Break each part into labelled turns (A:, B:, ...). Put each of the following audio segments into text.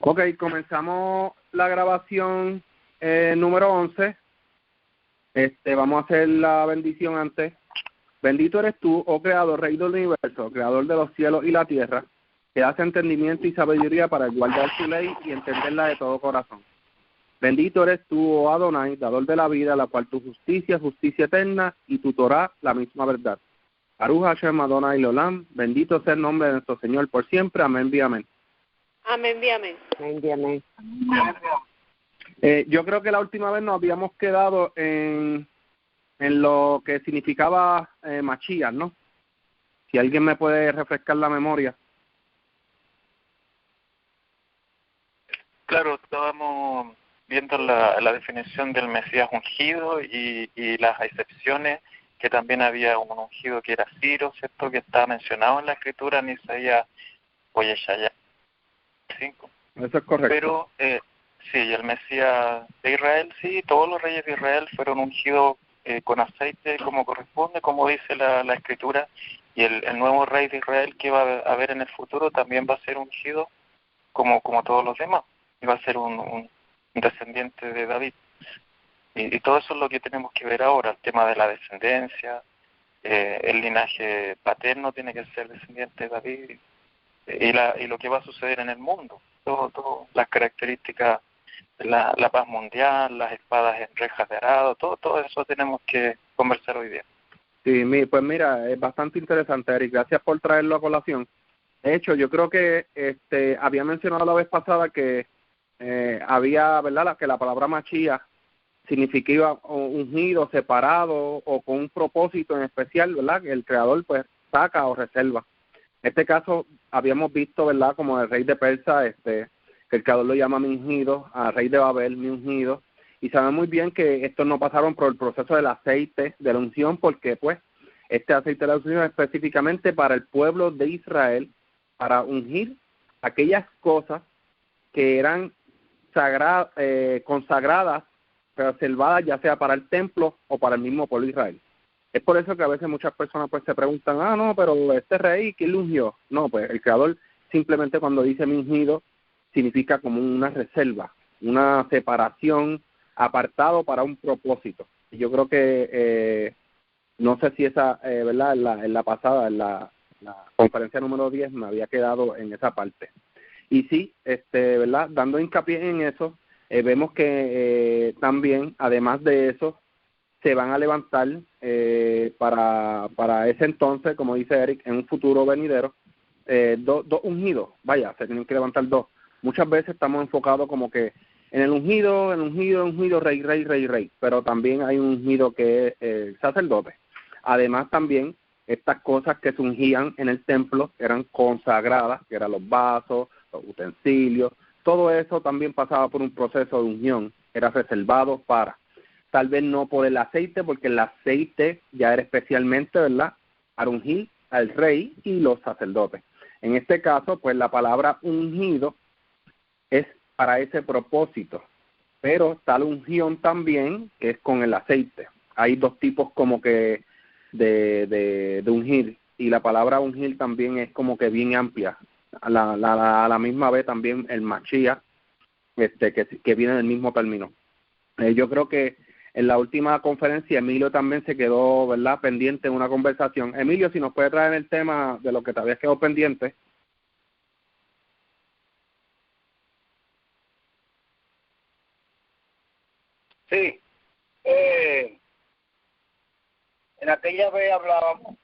A: Ok, comenzamos la grabación número 11. Vamos a hacer la bendición antes. Bendito eres tú, oh Creador, Rey del universo, Creador de los cielos y la tierra, que das entendimiento y sabiduría para guardar tu ley y entenderla de todo corazón. Bendito eres tú, oh Adonai, dador de la vida, la cual tu justicia es justicia eterna y tu Torah la misma verdad. Baruch Hashem Adonai Leolam, bendito sea el nombre de nuestro Señor por siempre. Amén, y amén.
B: Amén, y amén.
C: Amén, y amén.
A: Yo creo que la última vez nos habíamos quedado en lo que significaba Machías, ¿no? Si alguien me puede refrescar la memoria.
D: Claro, estábamos viendo la definición del Mesías ungido y las excepciones, que también había un ungido que era Ciro, ¿cierto?, que está mencionado en la Escritura en Isaías o Yeshaya 5.
A: Eso es correcto.
D: Pero sí, el Mesías de Israel, sí, todos los reyes de Israel fueron ungidos con aceite como corresponde, como dice la Escritura, y el nuevo rey de Israel que va a haber en el futuro también va a ser ungido como todos los demás, y va a ser un descendiente de David. Y todo eso es lo que tenemos que ver ahora, el tema de la descendencia, el linaje paterno tiene que ser descendiente de David, y lo que va a suceder en el mundo, todo las características, la paz mundial, las espadas en rejas de arado, todo eso tenemos que conversar hoy día.
A: Sí, pues mira, es bastante interesante, Eric, gracias por traerlo a colación. De hecho, yo creo que había mencionado la vez pasada que había, ¿verdad?, que la palabra Machías significaba ungido, separado o con un propósito en especial, ¿verdad?, que el Creador pues saca o reserva. En este caso habíamos visto, ¿verdad?, como el rey de Persa, que el Creador lo llama mi ungido, al rey de Babel mi ungido, y sabemos muy bien que estos no pasaron por el proceso del aceite de la unción, porque pues este aceite de la unción es específicamente para el pueblo de Israel, para ungir aquellas cosas que eran consagradas, reservadas ya sea para el templo o para el mismo pueblo de Israel. Es por eso que a veces muchas personas pues se preguntan, no, pero este rey, ¿quién lo ungió? No, pues el Creador simplemente cuando dice mi ungido, significa como una reserva, una separación, apartado para un propósito. Y yo creo que, no sé si esa, ¿verdad?, en la pasada, en la conferencia número 10 me había quedado en esa parte. Y sí, ¿verdad?, dando hincapié en eso, vemos que también, además de eso, se van a levantar para ese entonces, como dice Eric, en un futuro venidero, dos ungidos, vaya, se tienen que levantar dos. Muchas veces estamos enfocados como que en el ungido, rey, pero también hay un ungido que es el sacerdote. Además también, estas cosas que se ungían en el templo eran consagradas, que eran los vasos, los utensilios, todo eso también pasaba por un proceso de unción, era reservado para, tal vez no por el aceite, porque el aceite ya era especialmente, ¿verdad?, para ungir al rey y los sacerdotes. En este caso, pues la palabra ungido es para ese propósito, pero está la unción también, que es con el aceite. Hay dos tipos como que de ungir, y la palabra ungir también es como que bien amplia. A la misma vez también el Machías, que viene del mismo término. Yo creo que en la última conferencia Emilio también se quedó, ¿verdad?, pendiente en una conversación. Emilio, si nos puede traer el tema de lo que te habías quedado pendiente.
E: Sí, en aquella vez hablábamos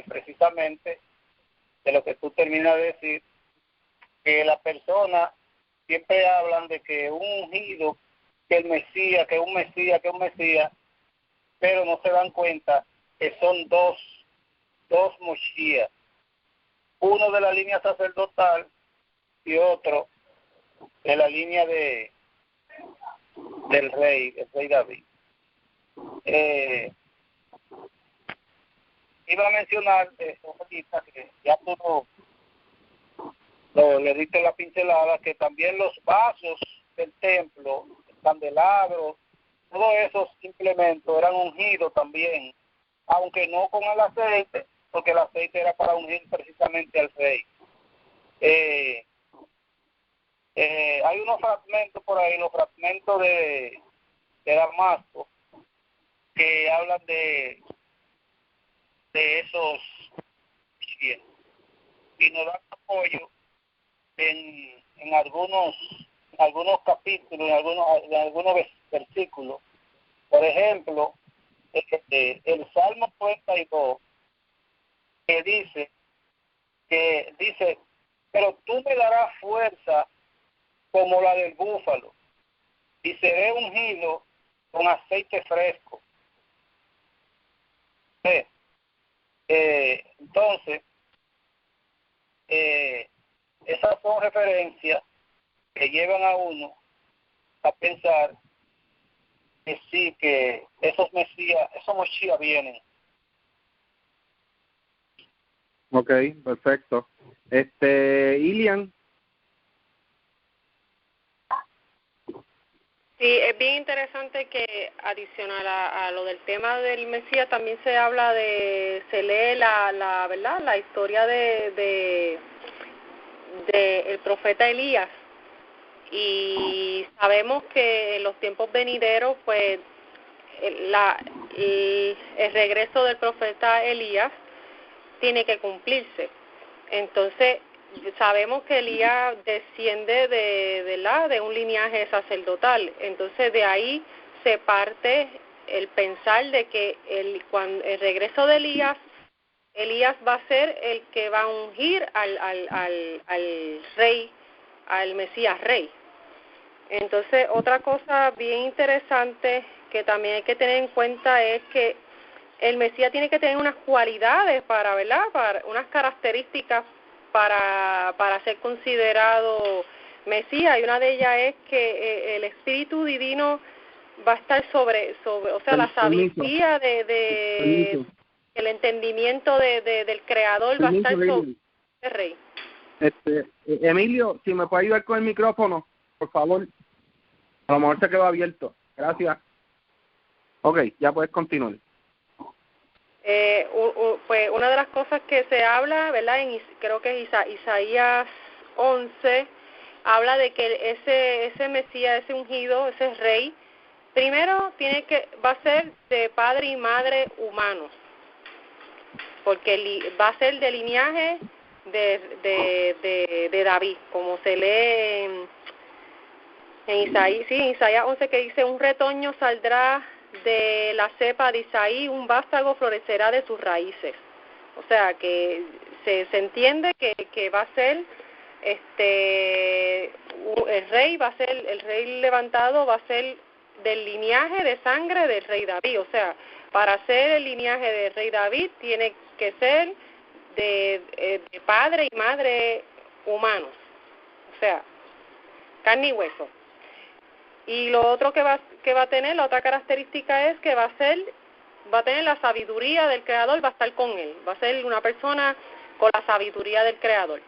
E: precisamente de lo que tú terminas de decir, que la persona siempre hablan de que un ungido, que el Mesías, que un Mesías, pero no se dan cuenta que son dos Mosías, uno de la línea sacerdotal y otro de la línea del rey, el rey David. Iba a mencionar ahorita que ya tú le diste la pincelada, que también los vasos del templo, el candelabro, todos esos implementos eran ungidos también, aunque no con el aceite, porque el aceite era para ungir precisamente al rey. hay unos fragmentos por ahí, los fragmentos de Damasco, que hablan de esos y nos dan apoyo en algunos capítulos, en algunos versículos. Por ejemplo, el Salmo 32, que dice, pero tú me darás fuerza como la del búfalo, y seré ungido con aceite fresco. Entonces, esas son referencias que llevan a uno a pensar que sí, que esos Mosías vienen.
A: Ok, perfecto. Ilian.
B: Sí, es bien interesante que adicional a lo del tema del Mesías también se lee la historia de el profeta Elías, y sabemos que en los tiempos venideros pues el regreso del profeta Elías tiene que cumplirse. Entonces sabemos que Elías desciende de un linaje sacerdotal. Entonces de ahí se parte el pensar de que cuando el regreso de Elías va a ser el que va a ungir al rey, al Mesías rey. Entonces otra cosa bien interesante que también hay que tener en cuenta es que el Mesías tiene que tener unas cualidades para unas características para ser considerado Mesías, y una de ellas es que el Espíritu Divino va a estar sobre o sea, la sabiduría el entendimiento del Creador va a estar sobre el Rey.
A: Emilio, si me puede ayudar con el micrófono, por favor. A lo mejor se quedó abierto. Gracias. Ok, ya puedes continuar.
B: Pues una de las cosas que se habla, ¿verdad? Creo que es Isaías 11, habla de que ese Mesías, ese ungido, ese rey, primero va a ser de padre y madre humanos, porque va a ser del linaje de David, como se lee en Isaías 11, que dice: un retoño saldrá de la cepa de Isaí, un vástago florecerá de sus raíces. O sea que se entiende que va a ser el rey levantado va a ser del linaje de sangre del rey David. O sea, para ser el linaje del rey David tiene que ser de padre y madre humanos, o sea, carne y hueso. Y lo otro que va a tener, la otra característica es que va a tener la sabiduría del Creador, va a estar con él, va a ser una persona con la sabiduría del Creador.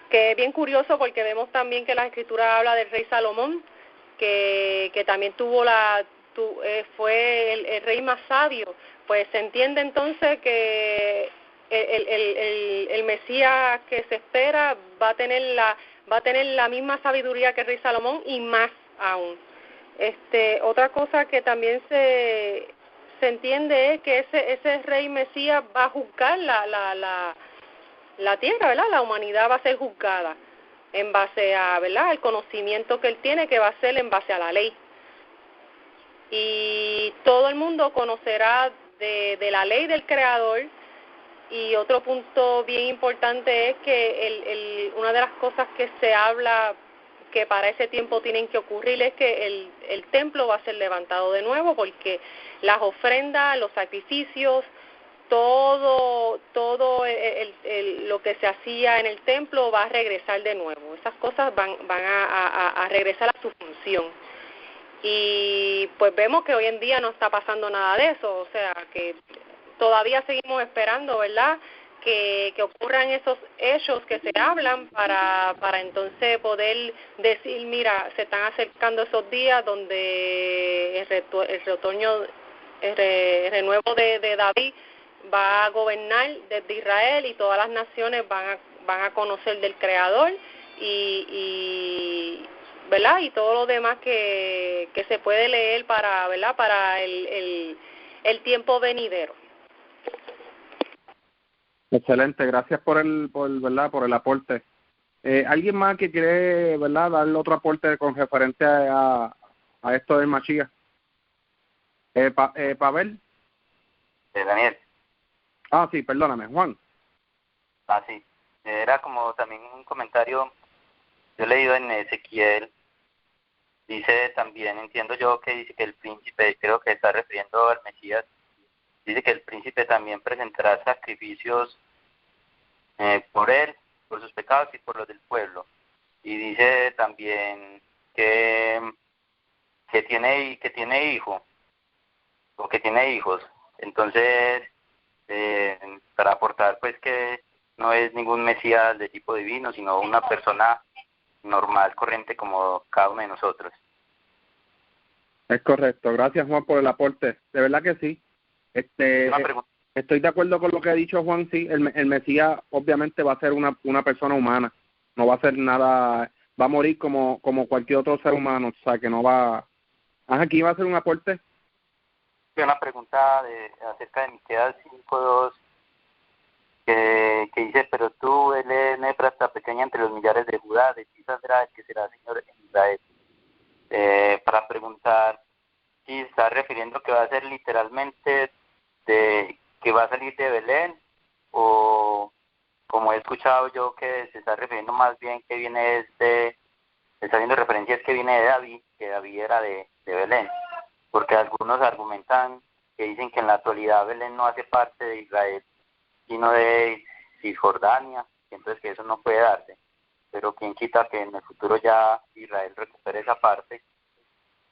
B: Que es bien curioso porque vemos también que la Escritura habla del rey Salomón, que también fue el rey más sabio. Pues se entiende entonces que el Mesías que se espera va a tener la misma sabiduría que el rey Salomón y más aún. Otra cosa que también se entiende es que ese rey Mesías va a juzgar la tierra, ¿verdad? La humanidad va a ser juzgada en base a, ¿verdad?, el conocimiento que él tiene, que va a ser en base a la ley. Y todo el mundo conocerá de la ley del Creador. Y otro punto bien importante es que una de las cosas que se habla que para ese tiempo tienen que ocurrir es que el templo va a ser levantado de nuevo, porque las ofrendas, los sacrificios, todo lo que se hacía en el templo va a regresar de nuevo. Esas cosas van a regresar a su función. Y pues vemos que hoy en día no está pasando nada de eso, o sea que todavía seguimos esperando, ¿verdad?, que ocurran esos hechos que se hablan para entonces poder decir, mira, se están acercando esos días donde el renuevo de David va a gobernar desde Israel, y todas las naciones van a conocer del Creador, y ¿verdad? Y todo lo demás que se puede leer para, ¿verdad? Para el tiempo venidero.
A: Excelente, gracias por ¿verdad? Por el aporte. ¿Alguien más que quiere, ¿verdad? Darle otro aporte con referencia a esto del Mashiach? Pavel.
C: Daniel.
A: Ah, sí, perdóname, Juan.
C: Ah, sí. Era como también un comentario, yo he leído en Ezequiel, dice también, entiendo yo que dice que el príncipe, creo que está refiriendo al Mesías, dice que el príncipe también presentará sacrificios por él, por sus pecados y por los del pueblo. Y dice también que tiene hijo, o que tiene hijos. Entonces, para aportar pues que no es ningún Mesías de tipo divino, sino una persona normal, corriente como cada uno de nosotros.
A: Es correcto, gracias Juan por el aporte, de verdad que sí. Estoy de acuerdo con lo que ha dicho Juan, sí, el Mesías obviamente va a ser una persona humana, no va a ser nada, va a morir como cualquier otro ser humano, o sea que no va... ¿Aquí va a ser un aporte?
C: Una pregunta acerca de Miqueas 5:2, que dice, pero tú, eres Efrata pequeña entre los millares de Judá, de ti saldrá el que será Señor en Israel. Para preguntar si está refiriendo que va a ser literalmente que va a salir de Belén, o como he escuchado yo que se está refiriendo más bien que viene está haciendo referencias que viene de David, que David era de Belén, porque algunos argumentan que dicen que en la actualidad Belén no hace parte de Israel, sino de Cisjordania, entonces que eso no puede darse, pero quién quita que en el futuro ya Israel recupere esa parte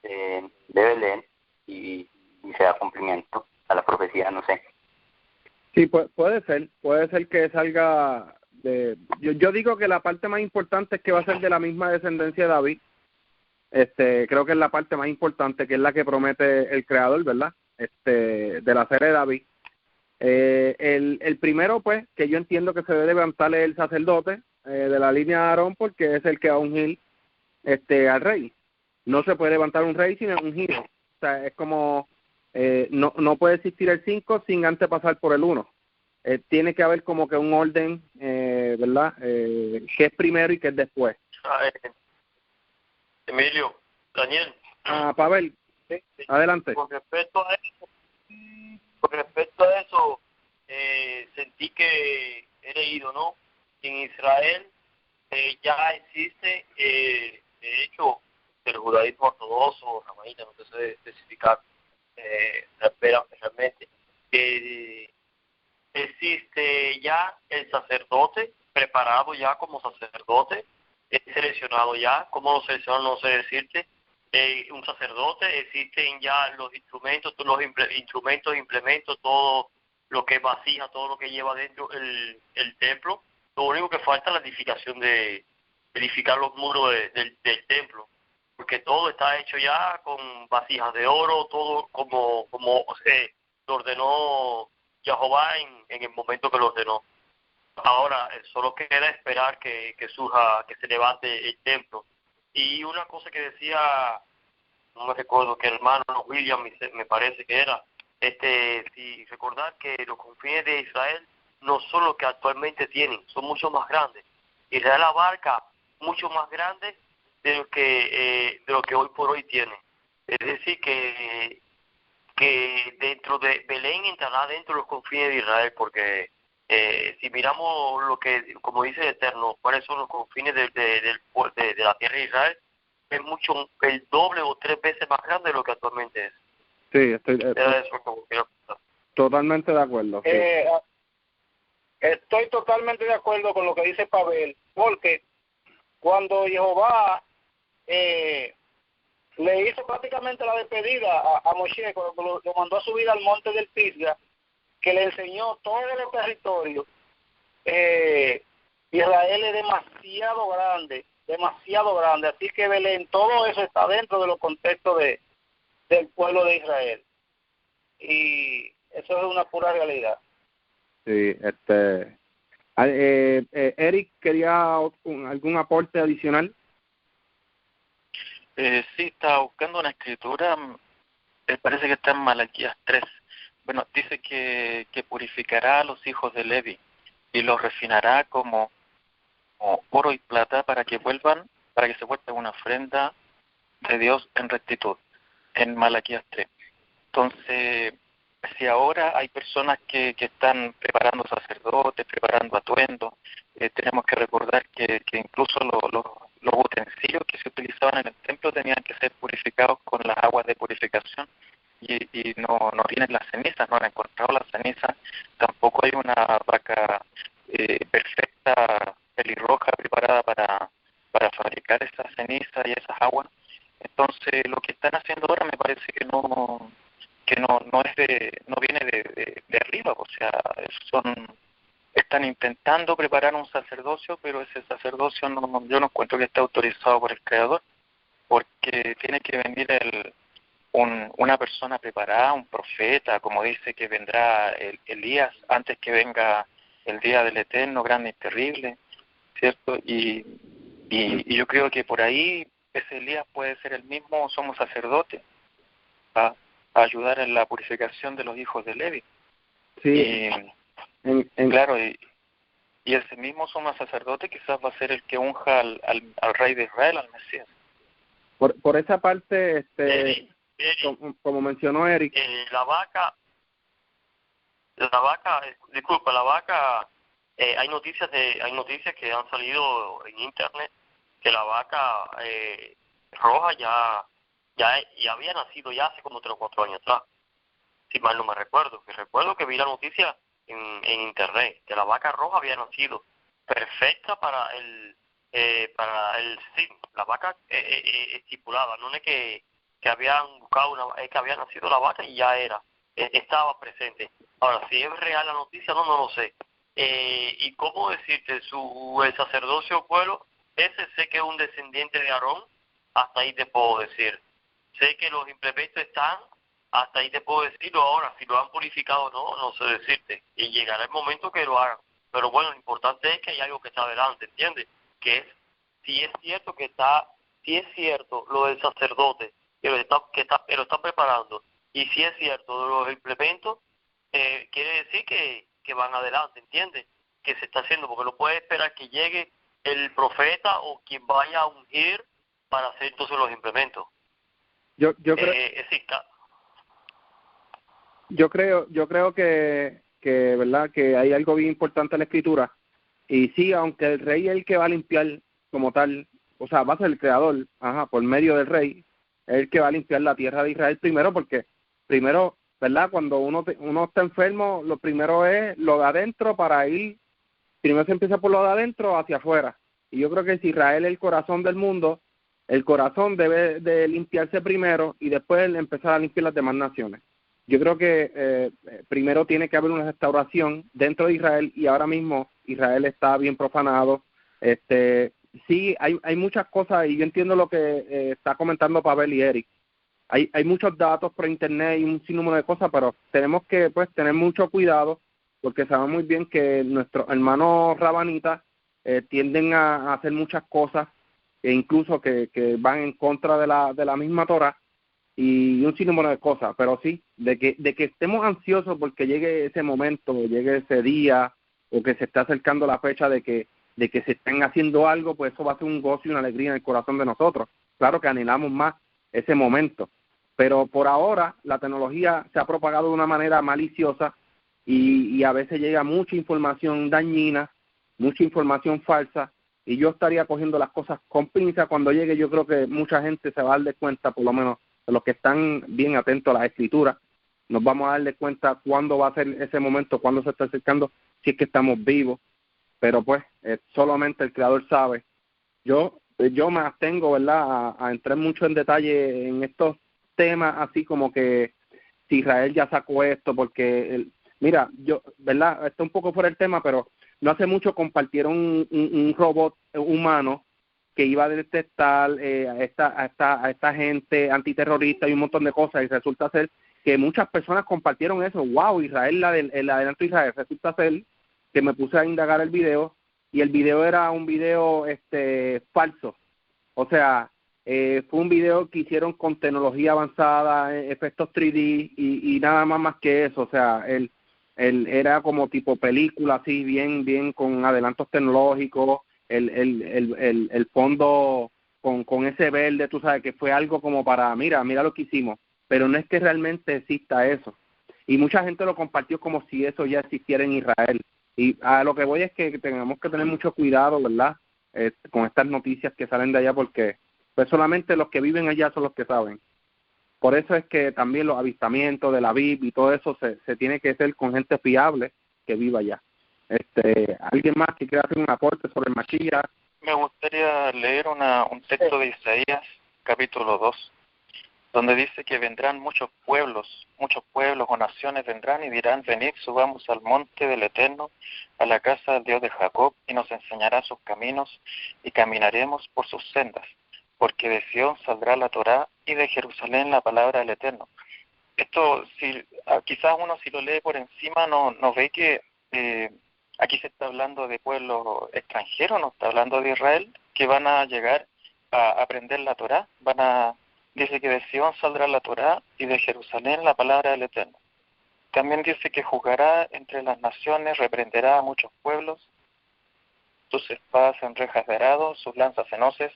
C: de Belén y se da cumplimiento a la profecía, no sé.
A: Sí, puede ser que salga de... Yo digo que la parte más importante es que va a ser de la misma descendencia de David. Creo que es la parte más importante, que es la que promete el Creador, ¿verdad? De la serie de David. El primero, pues, que yo entiendo que se debe levantar es el sacerdote de la línea de Aarón, porque es el que va a ungir al rey. No se puede levantar un rey sin el ungido. O sea, es como... no puede existir el 5 sin antes pasar por el 1. Tiene que haber como que un orden, ¿verdad? Que es primero y que es después.
F: Emilio, Daniel.
A: Pavel, sí. Adelante.
F: Con respecto a eso, sentí que he leído, ¿no? En Israel ya existe, de hecho, el judaísmo ortodoxo, ramadita, no sé especificar, realmente, existe ya el sacerdote preparado ya como sacerdote, es seleccionado ya. ¿Cómo lo seleccionan? No sé decirte. Un sacerdote, existen ya los instrumentos, todos los instrumentos, implementos, todo lo que vasija, todo lo que lleva dentro el templo. Lo único que falta es la edificación edificar los muros del templo, porque todo está hecho ya con vasijas de oro, todo como lo ordenó Jehová en el momento que lo ordenó. Ahora solo queda esperar que surja, que se levante el templo. Y una cosa que decía, no me recuerdo, que el hermano William me parece que era, si recordar que los confines de Israel no son los que actualmente tienen, son mucho más grandes. Israel abarca mucho más grande de lo que hoy por hoy tiene. Es decir, que dentro de Belén entrará dentro de los confines de Israel, porque si miramos lo que, como dice el Eterno, cuáles son los confines de la tierra de Israel, es mucho, el doble o 3 veces más grande de lo que actualmente es.
A: Sí, estoy totalmente de acuerdo. Sí.
E: Estoy totalmente de acuerdo con lo que dice Pavel, porque cuando Jehová le hizo prácticamente la despedida a Moshe, cuando lo mandó a subir al monte del Pisga, que le enseñó todos los territorios, Israel es demasiado grande, así que Belén, todo eso está dentro de los contextos del pueblo de Israel, y eso es una pura realidad.
A: Sí, Eric, ¿quería algún aporte adicional?
D: Sí, estaba buscando una escritura, parece que está en Malaquías 3. Bueno, dice que purificará a los hijos de Levi y los refinará como oro y plata para que se vuelvan una ofrenda de Dios en rectitud, en Malaquías 3. Entonces, si ahora hay personas que están preparando sacerdotes, preparando atuendos, tenemos que recordar que incluso los utensilios que se utilizaban en el templo tenían que ser purificados con las aguas de purificación y no tienen las cenizas, no han encontrado las cenizas, tampoco hay una vaca perfecta, pelirroja, preparada para fabricar esas cenizas y esas aguas. Entonces, lo que están haciendo ahora me parece que no viene de arriba, o sea, están intentando preparar un sacerdocio, pero ese sacerdocio yo no encuentro que esté autorizado por el Creador, porque tiene que venir una persona preparada, un profeta, como dice que vendrá Elías antes que venga el día del Eterno, grande y terrible, ¿cierto? Y yo creo que por ahí ese Elías puede ser el mismo sumo sacerdote, a ayudar en la purificación de los hijos de Levi.
A: Sí.
D: Claro, y ese mismo sumo sacerdote quizás va a ser el que unja al rey de Israel, al Mesías.
A: Por esa parte, como mencionó Eric,
F: la vaca, hay noticias que han salido en internet que la vaca roja ya había nacido ya hace como 3 o 4 años atrás, si mal no me recuerdo. Recuerdo que vi la noticia en internet que la vaca roja había nacido perfecta para el sí, la vaca estipulada, no es que habían buscado es que había nacido la vaca y ya estaba presente. Ahora, si es real la noticia, no lo sé. Y cómo decirte, el sacerdocio pueblo, ese sé que es un descendiente de Aarón, hasta ahí te puedo decir. Sé que los implementos están, hasta ahí te puedo decirlo. Ahora, si lo han purificado o no sé decirte. Y llegará el momento que lo hagan. Pero bueno, lo importante es que hay algo que está adelante, ¿entiendes? Que es, si es cierto lo del sacerdote, que lo está preparando, y si es cierto los implementos, quiere decir que van adelante, ¿entiendes? Que se está haciendo, porque no puede esperar que llegue el profeta o quien vaya a ungir para hacer entonces los implementos.
A: Yo creo que verdad que hay algo bien importante en la escritura, y sí, aunque el rey es el que va a limpiar como tal, o sea, va a ser el creador, por medio del rey, es el que va a limpiar la tierra de Israel primero, porque primero, verdad, cuando uno está enfermo, lo primero es lo de adentro para ir, primero se empieza por lo de adentro hacia afuera, y yo creo que si Israel es el corazón del mundo, el corazón debe de limpiarse primero y después empezar a limpiar las demás naciones. Yo creo que primero tiene que haber una restauración dentro de Israel, y ahora mismo Israel está bien profanado. Sí, hay muchas cosas, y yo entiendo lo que está comentando Pavel y Eric. Hay muchos datos por internet y un sinnúmero de cosas, pero tenemos que tener mucho cuidado, porque sabemos muy bien que nuestros hermanos rabanitas tienden a hacer muchas cosas, e incluso que van en contra de la misma Torah, y un sinnúmero de cosas. Pero sí, de que estemos ansiosos porque llegue ese momento, llegue ese día, o que se esté acercando la fecha de que se estén haciendo algo, pues eso va a ser un gozo y una alegría en el corazón de nosotros. Claro que anhelamos más ese momento, pero por ahora la tecnología se ha propagado de una manera maliciosa, y a veces llega mucha información dañina, mucha información falsa, y yo estaría cogiendo las cosas con pinza cuando llegue. Yo creo que mucha gente se va a dar de cuenta, por lo menos de los que están bien atentos a las escrituras, nos vamos a dar de cuenta cuándo va a ser ese momento, cuándo se está acercando, si es que estamos vivos, pero pues solamente el Creador sabe. Yo me abstengo, ¿verdad?, a entrar mucho en detalle en estos temas, así como que si Israel ya sacó esto, porque mira, yo, ¿verdad?, está un poco fuera el tema, pero no hace mucho compartieron un robot humano que iba a detectar a esta gente antiterrorista y un montón de cosas, y resulta ser que muchas personas compartieron eso. Wow, Israel, el adelanto de Israel, resulta ser que me puse a indagar el video, y el video era un video falso. O sea, fue un video que hicieron con tecnología avanzada, efectos 3D y nada más que eso. O sea, él era como tipo película, así bien con adelantos tecnológicos, el fondo con ese verde, tú sabes, que fue algo como para, mira lo que hicimos, pero no es que realmente exista eso. Y mucha gente lo compartió como si eso ya existiera en Israel. Y a lo que voy es que tenemos que tener mucho cuidado, ¿verdad?, con estas noticias que salen de allá, porque pues solamente los que viven allá son los que saben. Por eso es que también los avistamientos de la Biblia y todo eso se tiene que hacer con gente fiable que viva allá. ¿Alguien más que quiera hacer un aporte sobre el Mashiach?
D: Me gustaría leer un texto de Isaías, capítulo 2, donde dice que vendrán muchos pueblos o naciones vendrán y dirán, venid, subamos al monte del Eterno, a la casa del Dios de Jacob, y nos enseñará sus caminos, y caminaremos por sus sendas, porque de Sión saldrá la Torá, y de Jerusalén la palabra del Eterno. Esto, quizás uno si lo lee por encima no ve que aquí se está hablando de pueblos extranjeros, no está hablando de Israel, que van a llegar a aprender la Torá, dice que de Sion saldrá la Torá y de Jerusalén la palabra del Eterno. También dice que juzgará entre las naciones, reprenderá a muchos pueblos, sus espadas en rejas de arado, sus lanzas en hoces,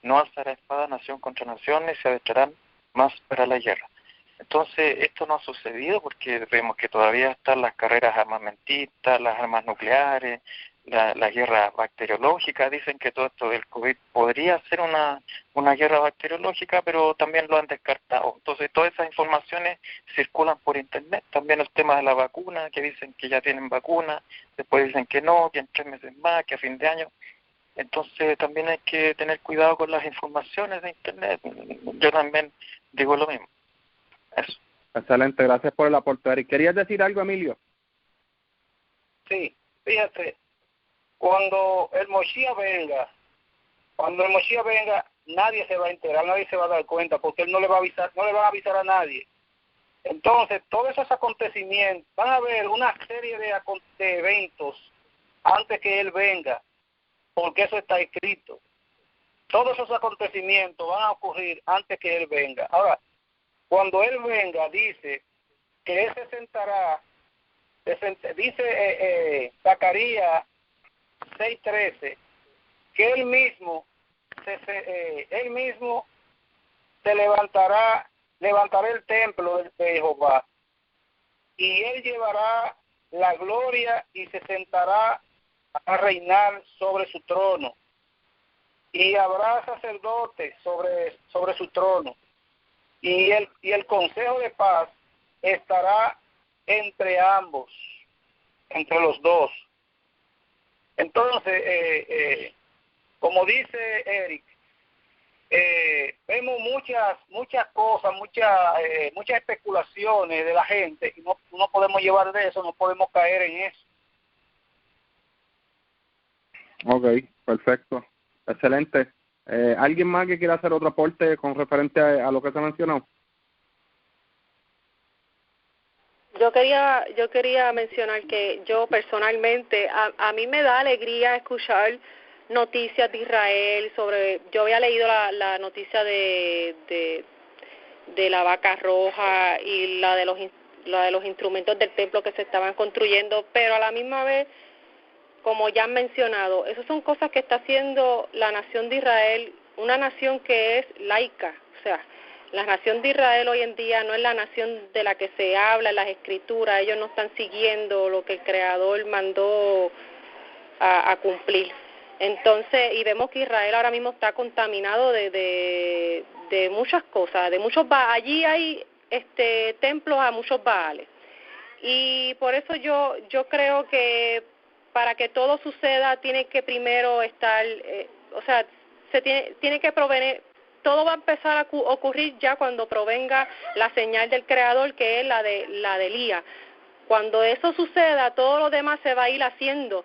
D: no alzará espada nación contra nación, ni se adestrarán más para la guerra. Entonces, esto no ha sucedido porque vemos que todavía están las carreras armamentistas, las armas nucleares, la guerra bacteriológica. Dicen que todo esto del COVID podría ser una guerra bacteriológica, pero también lo han descartado. Entonces, todas esas informaciones circulan por Internet. También el tema de la vacuna, que dicen que ya tienen vacuna, después dicen que no, que en 3 meses más, que a fin de año. Entonces, también hay que tener cuidado con las informaciones de Internet. Yo también digo lo mismo. Eso.
A: Excelente, gracias por el aporte, Eric. ¿Querías decir algo, Emilio?
E: Sí, fíjate, cuando el Moshiach venga, nadie se va a enterar, nadie se va a dar cuenta, porque él no le va a avisar a nadie. Entonces, todos esos acontecimientos, van a haber una serie de eventos antes que él venga, porque eso está escrito. Todos esos acontecimientos van a ocurrir antes que él venga. Ahora, cuando él venga, dice que él se sentará, dice Zacarías 6:13, que él mismo se levantará el templo de Jehová, y él llevará la gloria y se sentará a reinar sobre su trono, y habrá sacerdotes sobre su trono. Y el consejo de paz estará entre ambos, entre los dos. Entonces, como dice Eric, vemos muchas cosas, muchas especulaciones de la gente, y no podemos llevar de eso, no podemos caer en eso.
A: Ok, perfecto, excelente. ¿Alguien más que quiera hacer otro aporte con referente a lo que se mencionó?
B: Yo quería mencionar que yo personalmente, a mí me da alegría escuchar noticias de Israel yo había leído la noticia de la vaca roja y la de los instrumentos del templo que se estaban construyendo, pero a la misma vez, como ya han mencionado, esas son cosas que está haciendo la nación de Israel, una nación que es laica. O sea, la nación de Israel hoy en día no es la nación de la que se habla en las escrituras. Ellos no están siguiendo lo que el Creador mandó a cumplir. Entonces, y vemos que Israel ahora mismo está contaminado de muchas cosas, de muchos allí hay templos a muchos baales. Y por eso yo creo que para que todo suceda tiene que primero estar, tiene que provenir, todo va a empezar a ocurrir ya cuando provenga la señal del Creador, que es la de Elías. Cuando eso suceda, todo lo demás se va a ir haciendo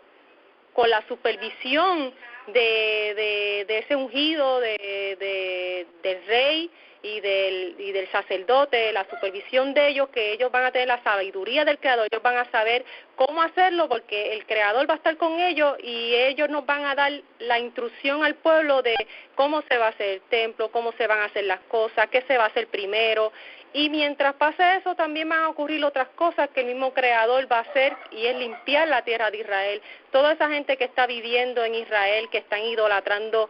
B: con la supervisión de ese ungido del rey y del sacerdote, la supervisión de ellos, que ellos van a tener la sabiduría del Creador, ellos van a saber cómo hacerlo, porque el Creador va a estar con ellos y ellos nos van a dar la instrucción al pueblo de cómo se va a hacer el templo, cómo se van a hacer las cosas, qué se va a hacer primero. Y mientras pase eso, también van a ocurrir otras cosas que el mismo Creador va a hacer, y es limpiar la tierra de Israel. Toda esa gente que está viviendo en Israel, que están idolatrando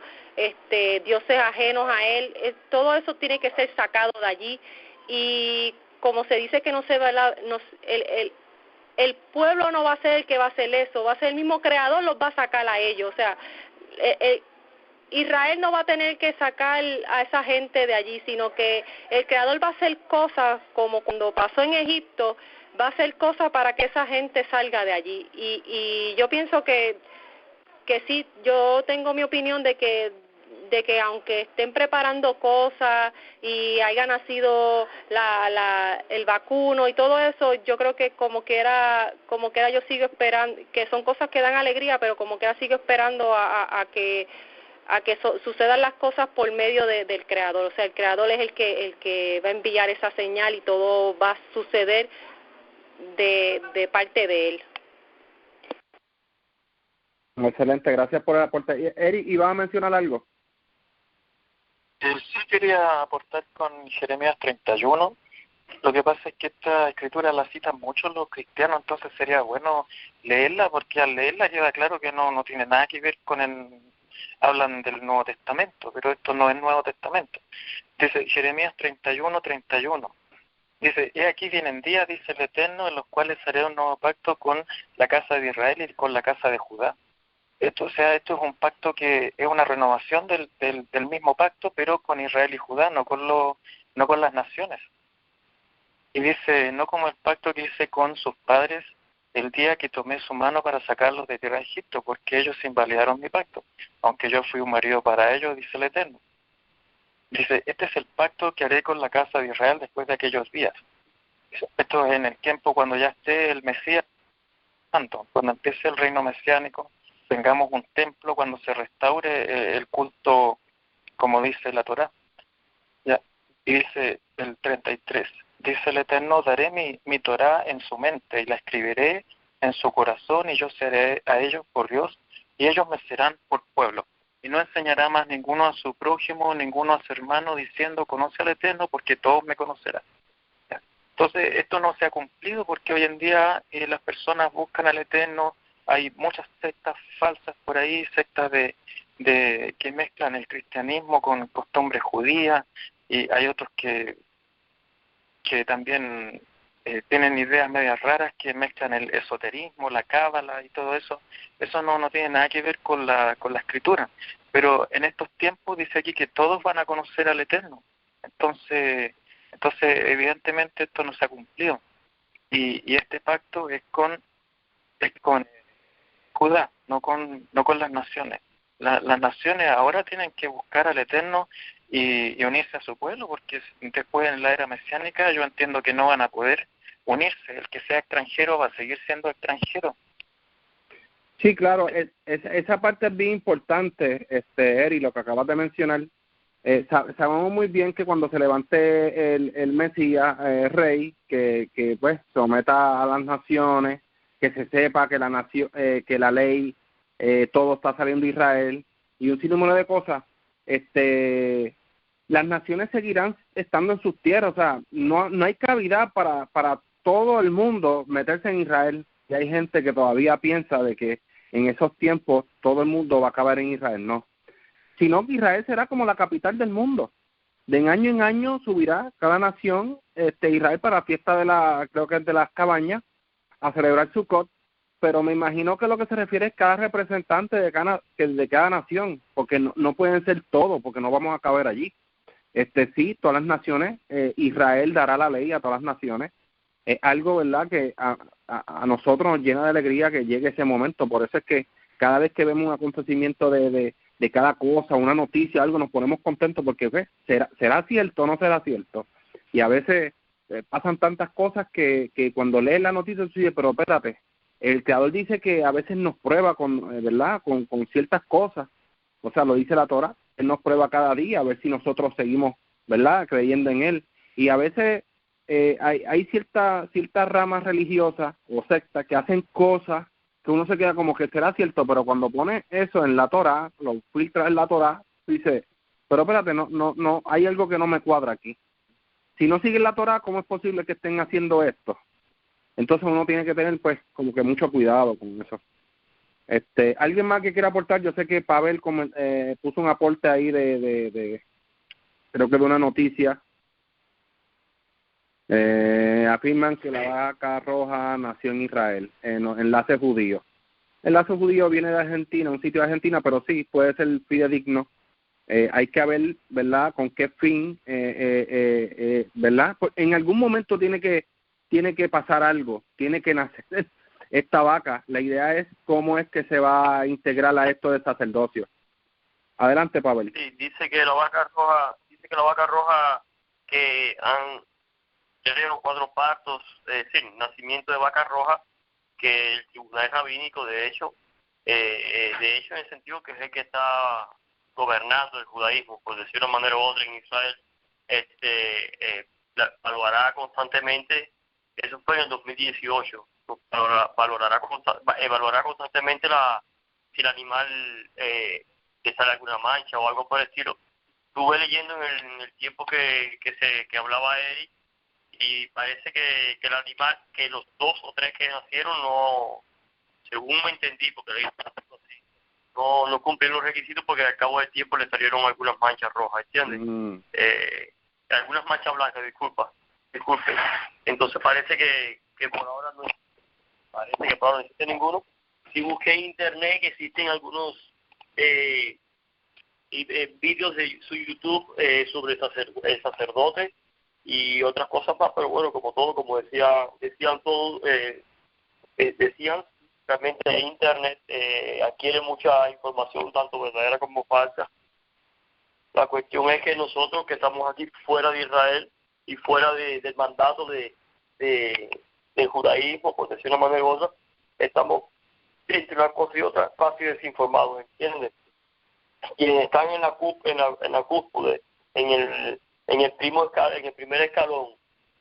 B: dioses ajenos a él, todo eso tiene que ser sacado de allí. Y como se dice que no se va el pueblo no va a ser el que va a hacer eso, va a ser el mismo Creador, los va a sacar a ellos. O sea, Israel no va a tener que sacar a esa gente de allí, sino que el Creador va a hacer cosas como cuando pasó en Egipto, va a hacer cosas para que esa gente salga de allí. Y yo pienso que sí, yo tengo mi opinión de que aunque estén preparando cosas y haya nacido el vacuno y todo eso, yo creo que como quiera yo sigo esperando, que son cosas que dan alegría, pero como quiera sigo esperando a que sucedan las cosas por medio del Creador. O sea, el Creador es el que va a enviar esa señal y todo va a suceder de parte de él.
A: Excelente, gracias por el aporte. Eric, ¿iba a mencionar algo?
D: Sí, quería aportar con Jeremías 31. Lo que pasa es que esta escritura la citan mucho los cristianos, entonces sería bueno leerla, porque al leerla queda claro que no tiene nada que ver con hablan del Nuevo Testamento, pero esto no es Nuevo Testamento. Dice Jeremías 31:31. Dice, he aquí vienen días, dice el Eterno, en los cuales haré un nuevo pacto con la casa de Israel y con la casa de Judá. Esto es un pacto que es una renovación del mismo pacto, pero con Israel y Judá, no con las naciones. Y dice, no como el pacto que hice con sus padres el día que tomé su mano para sacarlos de tierra de Egipto, porque ellos invalidaron mi pacto, aunque yo fui un marido para ellos, dice el Eterno. Dice, este es el pacto que haré con la casa de Israel después de aquellos días. Esto es en el tiempo cuando ya esté el Mesías Santo, cuando empiece el reino mesiánico, tengamos un templo, cuando se restaure el culto, como dice la Torá. Ya. Y dice el 33, dice el Eterno, daré mi Torá en su mente y la escribiré en su corazón, y yo seré a ellos por Dios y ellos me serán por pueblo. Y no enseñará más ninguno a su prójimo, ninguno a su hermano, diciendo, conoce al Eterno, porque todos me conocerán. Ya. Entonces, esto no se ha cumplido porque hoy en día las personas buscan al Eterno. Hay muchas sectas falsas por ahí, sectas que mezclan el cristianismo con costumbres judías, y hay otros que también tienen ideas medias raras que mezclan el esoterismo, la cábala y todo eso. Eso no tiene nada que ver con la escritura. Pero en estos tiempos dice aquí que todos van a conocer al Eterno. Entonces evidentemente esto no se ha cumplido. Y este pacto es con Judá, no con las naciones. Las naciones ahora tienen que buscar al Eterno y unirse a su pueblo, porque después en la era mesiánica yo entiendo que no van a poder unirse. El que sea extranjero va a seguir siendo extranjero.
A: Sí, claro, esa parte es bien importante, Eri, lo que acabas de mencionar. Sabemos muy bien que cuando se levante el Mesías, rey, que pues someta a las naciones, que se sepa que que la ley, todo está saliendo de Israel, y un sinnúmero de cosas, las naciones seguirán estando en sus tierras. O sea, no hay cavidad para todo el mundo meterse en Israel, y hay gente que todavía piensa de que en esos tiempos todo el mundo va a acabar en Israel. No, sino que Israel será como la capital del mundo. De en año subirá cada nación Israel para la fiesta creo que es de las cabañas, a celebrar Sukkot, pero me imagino que lo que se refiere es cada representante de cada nación, porque no pueden ser todos, porque no vamos a caber allí. Sí, todas las naciones, Israel dará la ley a todas las naciones. Es algo, ¿verdad?, que a nosotros nos llena de alegría que llegue ese momento. Por eso es que cada vez que vemos un acontecimiento de cada cosa, una noticia, algo, nos ponemos contentos porque ¿será cierto o no será cierto? Y a veces pasan tantas cosas que cuando lees la noticia tú dices, pero espérate, el Creador dice que a veces nos prueba ¿verdad?, con ciertas cosas. O sea, lo dice la Torá, Él nos prueba cada día a ver si nosotros seguimos, ¿verdad?, creyendo en Él. Y a veces hay ciertas ramas religiosas o sectas que hacen cosas que uno se queda como que será cierto, pero cuando pone eso en la Torá, lo filtra en la Torá, dice, pero espérate, no, hay algo que no me cuadra aquí. Si no siguen la Torá, ¿cómo es posible que estén haciendo esto? Entonces uno tiene que tener, pues, como que mucho cuidado con eso. ¿Alguien más que quiera aportar? Yo sé que Pavel puso un aporte ahí de creo que de una noticia. Afirman que la vaca roja nació en Israel, enlace judío. Enlace judío viene de Argentina, un sitio de Argentina, pero sí, puede ser fidedigno. Hay que ver, ¿verdad?, con qué fin, ¿verdad? Pues en algún momento tiene que pasar algo, tiene que nacer esta vaca. La idea es cómo es que se va a integrar a esto de sacerdocio. Adelante, Pavel.
F: Sí, dice que la vaca roja que han tenido 4 partos, sí, nacimiento de vaca roja, que el tribunal rabínico, de hecho, en el sentido que es el que está gobernando el judaísmo, por decirlo de una manera u otra en Israel, evaluará constantemente, eso fue en el 2018, evaluará constantemente si el animal le sale alguna mancha o algo por el estilo. Estuve leyendo en el tiempo que hablaba Eric, y parece que el animal, que los 2 o 3 que nacieron, no, según me entendí, porque leí así, no cumplieron los requisitos, porque al cabo del tiempo le salieron algunas manchas rojas, ¿entiendes? Algunas manchas blancas, disculpe. Entonces parece que por ahora no existe ninguno. Si busqué en internet, que existen algunos vídeos de su YouTube sobre el sacerdote y otras cosas más, pero bueno, como todo, como decían todos, decían, realmente en internet adquiere mucha información, tanto verdadera como falsa. La cuestión es que nosotros que estamos aquí fuera de Israel y fuera del mandato del judaísmo, por decir una manera u otra, estamos entre una cosa y otra casi desinformados, ¿entiendes? Quienes están en la cúspide, en el primer escalón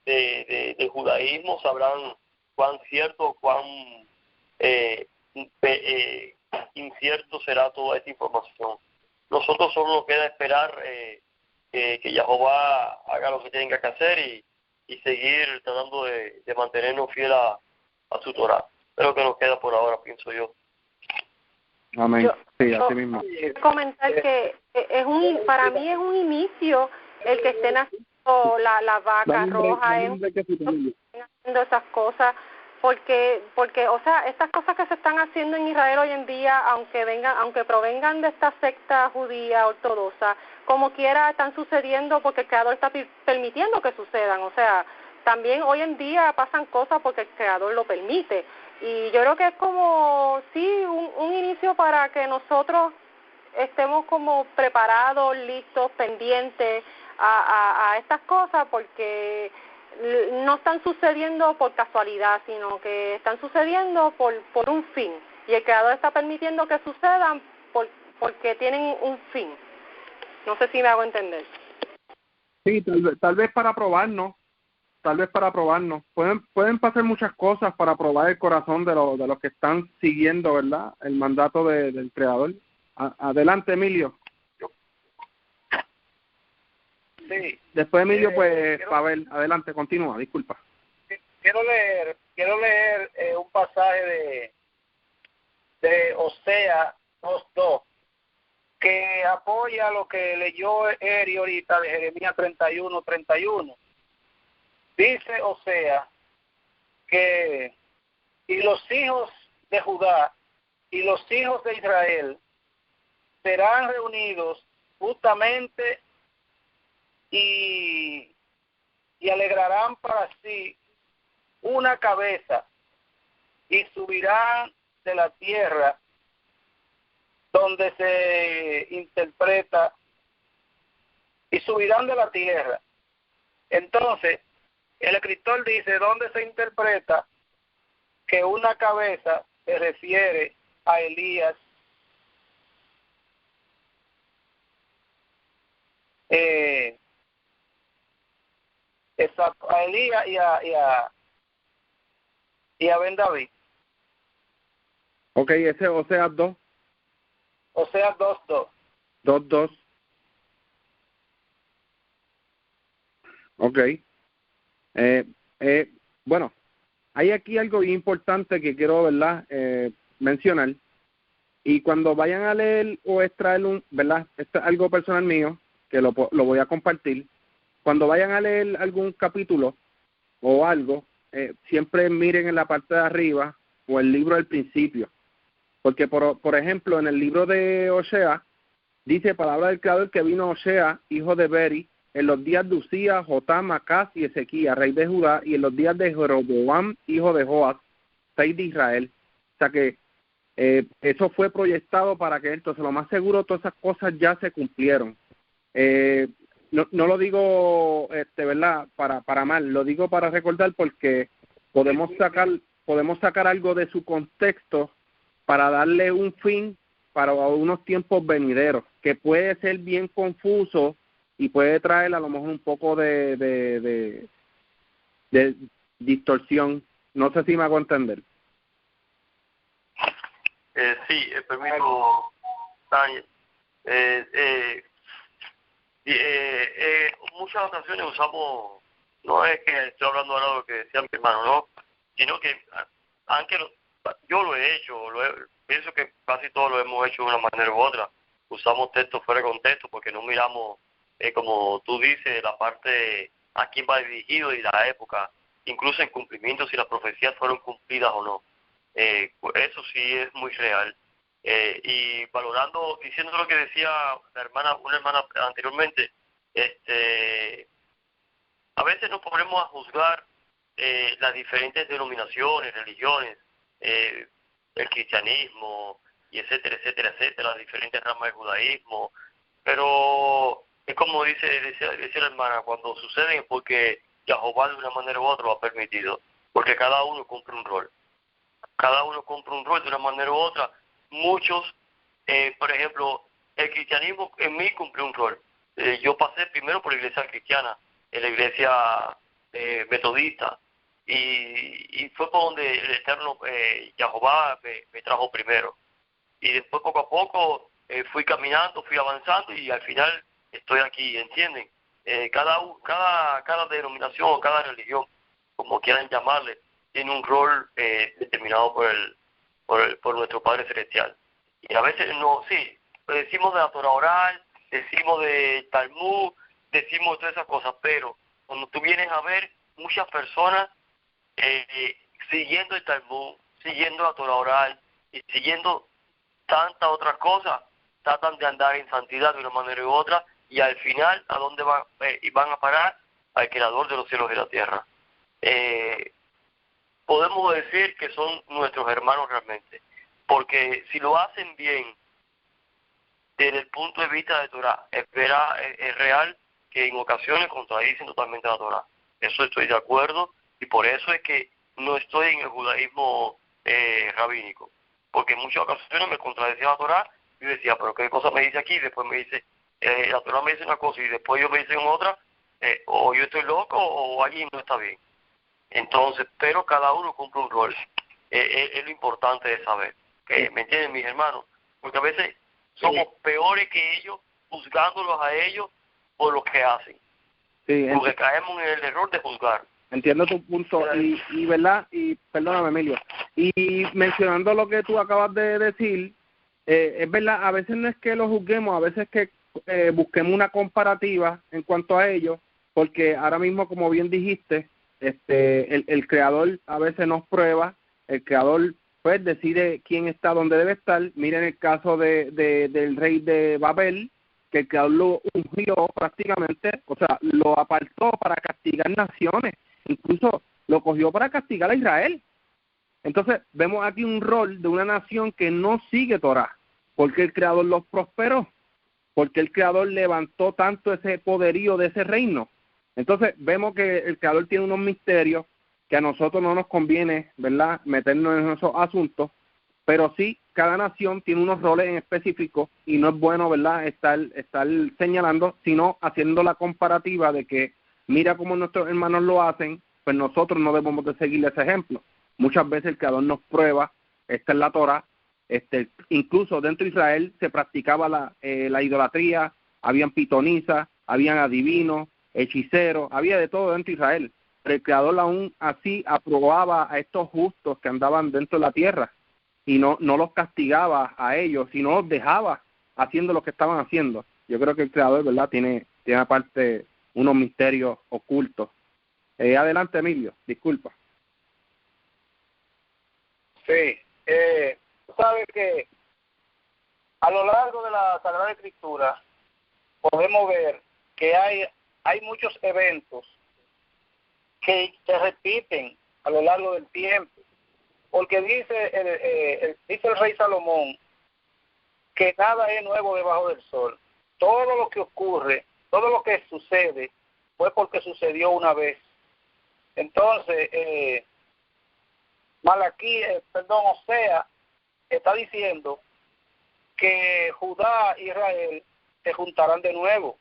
F: de judaísmo, sabrán cuán cierto, cuán incierto será toda esta información. Nosotros solo nos queda esperar que Jehová haga lo que tenga que hacer y seguir tratando de mantenernos fieles a su Torah. Es lo que nos queda por ahora, pienso yo.
A: Amén. Sí, así mismo.
B: Comentar que para mí es un inicio el que estén haciendo la vaca roja, haciendo esas cosas, porque o sea, estas cosas que se están haciendo en Israel hoy en día, aunque provengan de esta secta judía ortodoxa, como quiera están sucediendo porque el Creador está permitiendo que sucedan. O sea, también hoy en día pasan cosas porque el Creador lo permite. Y yo creo que es como, sí, un inicio para que nosotros estemos como preparados, listos, pendientes a estas cosas, porque no están sucediendo por casualidad, sino que están sucediendo por un fin. Y el Creador está permitiendo que sucedan porque tienen un fin. No sé si me hago entender.
A: Sí, tal vez para probarnos. Pueden pasar muchas cosas para probar el corazón de los que están siguiendo, ¿verdad?, el mandato del Creador. Adelante, Emilio.
E: Sí.
A: Después de Emilio, pues, Pavel, adelante, continúa, disculpa.
E: Quiero leer un pasaje de Osea 2:2, que apoya lo que leyó Eri ahorita de Jeremías 31:31. Dice Osea que y los hijos de Judá y los hijos de Israel serán reunidos justamente y alegrarán para sí una cabeza y subirán de la tierra donde se interpreta y subirán de la tierra. Entonces, el escritor dice donde se interpreta que una cabeza se refiere a Elías, a Elías y a Ben David.
A: Ok, ese Oseas 2.
E: Oseas 2:2.
A: 2:2. Ok. Bueno, hay aquí algo bien importante que quiero, ¿verdad?, mencionar. Y cuando vayan a leer o extraer ¿verdad?, esto es algo personal mío, que lo voy a compartir. Cuando vayan a leer algún capítulo o algo, siempre miren en la parte de arriba o el libro del principio. Porque, por ejemplo, en el libro de Osea, dice palabra del Creador que vino Osea, hijo de Beri, en los días de Usías, Jotam, Acaz y Ezequías, rey de Judá, y en los días de Jeroboam, hijo de Joas, rey de Israel. O sea que eso fue proyectado para que entonces lo más seguro todas esas cosas ya se cumplieron. No lo digo verdad para mal, lo digo para recordar porque podemos sacar algo de su contexto para darle un fin para unos tiempos venideros, que puede ser bien confuso y puede traer a lo mejor un poco de distorsión. No sé si me hago entender.
F: Sí, permiso, Daniel. Muchas ocasiones usamos, no es que estoy hablando ahora de lo que decía mi hermano, no, sino que aunque yo lo he hecho, pienso que casi todos lo hemos hecho de una manera u otra. Usamos textos fuera de contexto porque no miramos, como tú dices, la parte a quién va dirigido y la época, incluso en cumplimiento si las profecías fueron cumplidas o no. Eso sí es muy real. Y valorando, diciendo lo que decía una hermana anteriormente, a veces nos ponemos a juzgar las diferentes denominaciones, religiones, el cristianismo, y etcétera, las diferentes ramas del judaísmo, pero es como dice la hermana, cuando sucede es porque Jehová de una manera u otra lo ha permitido, porque cada uno cumple un rol. Cada uno cumple un rol de una manera u otra. Muchos, por ejemplo, el cristianismo en mí cumplió un rol. Yo pasé primero por la iglesia cristiana, en la iglesia metodista, y fue por donde el Eterno Jehová me trajo primero. Y después poco a poco fui caminando, fui avanzando y al final estoy aquí, ¿entienden? Cada denominación o cada religión, como quieran llamarle, tiene un rol determinado por nuestro Padre Celestial. Y a veces decimos de la Torah oral, decimos de Talmud, decimos todas esas cosas, pero cuando tú vienes a ver, muchas personas siguiendo el Talmud, siguiendo la Torah oral y siguiendo tantas otras cosas, tratan de andar en santidad de una manera u otra, y al final, ¿a dónde van a parar? Al Creador de los cielos y la tierra. Podemos decir que son nuestros hermanos realmente, porque si lo hacen bien, desde el punto de vista de Torah, es real que en ocasiones contradicen totalmente la Torah. Eso estoy de acuerdo, y por eso es que no estoy en el judaísmo rabínico, porque en muchas ocasiones me contradecía la Torah y decía, pero qué cosa me dice aquí, y después me dice, la Torah me dice una cosa y después yo me dicen otra, o yo estoy loco o allí no está bien. Entonces, pero cada uno cumple un rol. Es lo importante de saber. ¿Me entienden, mis hermanos? Porque a veces somos peores que ellos, juzgándolos a ellos por lo que hacen. Sí, porque caemos en el error de juzgar.
A: Entiendo tu punto. Y verdad, y perdóname, Emilio, y mencionando lo que tú acabas de decir, es verdad, a veces no es que lo juzguemos, a veces que busquemos una comparativa en cuanto a ello, porque ahora mismo, como bien dijiste, el creador a veces nos prueba, el creador pues decide quién está donde debe estar. Miren el caso del rey de Babel, que el creador lo ungió prácticamente, o sea, lo apartó para castigar naciones, incluso lo cogió para castigar a Israel. Entonces vemos aquí un rol de una nación que no sigue Torah, porque el creador los prosperó, porque el creador levantó tanto ese poderío de ese reino. Entonces vemos que el creador tiene unos misterios que a nosotros no nos conviene, ¿verdad?, meternos en esos asuntos, pero sí, cada nación tiene unos roles en específico y no es bueno, ¿verdad?, estar señalando, sino haciendo la comparativa de que mira cómo nuestros hermanos lo hacen, pues nosotros no debemos de seguir ese ejemplo. Muchas veces el Creador nos prueba, esta es la Torah, incluso dentro de Israel se practicaba la idolatría, habían pitonisas, habían adivinos, hechiceros, había de todo dentro de Israel, pero el Creador aún así aprobaba a estos justos que andaban dentro de la tierra y no los castigaba a ellos, sino los dejaba haciendo lo que estaban haciendo. Yo creo que el Creador, ¿verdad?, tiene aparte unos misterios ocultos. Adelante, Emilio, disculpa.
E: Sí, tú sabes que a lo largo de la Sagrada Escritura podemos ver que hay muchos eventos que se repiten a lo largo del tiempo, porque dice el rey Salomón que nada es nuevo debajo del sol. Todo lo que ocurre, todo lo que sucede fue porque sucedió una vez. Entonces, Osea está diciendo que Judá e Israel se juntarán de nuevo,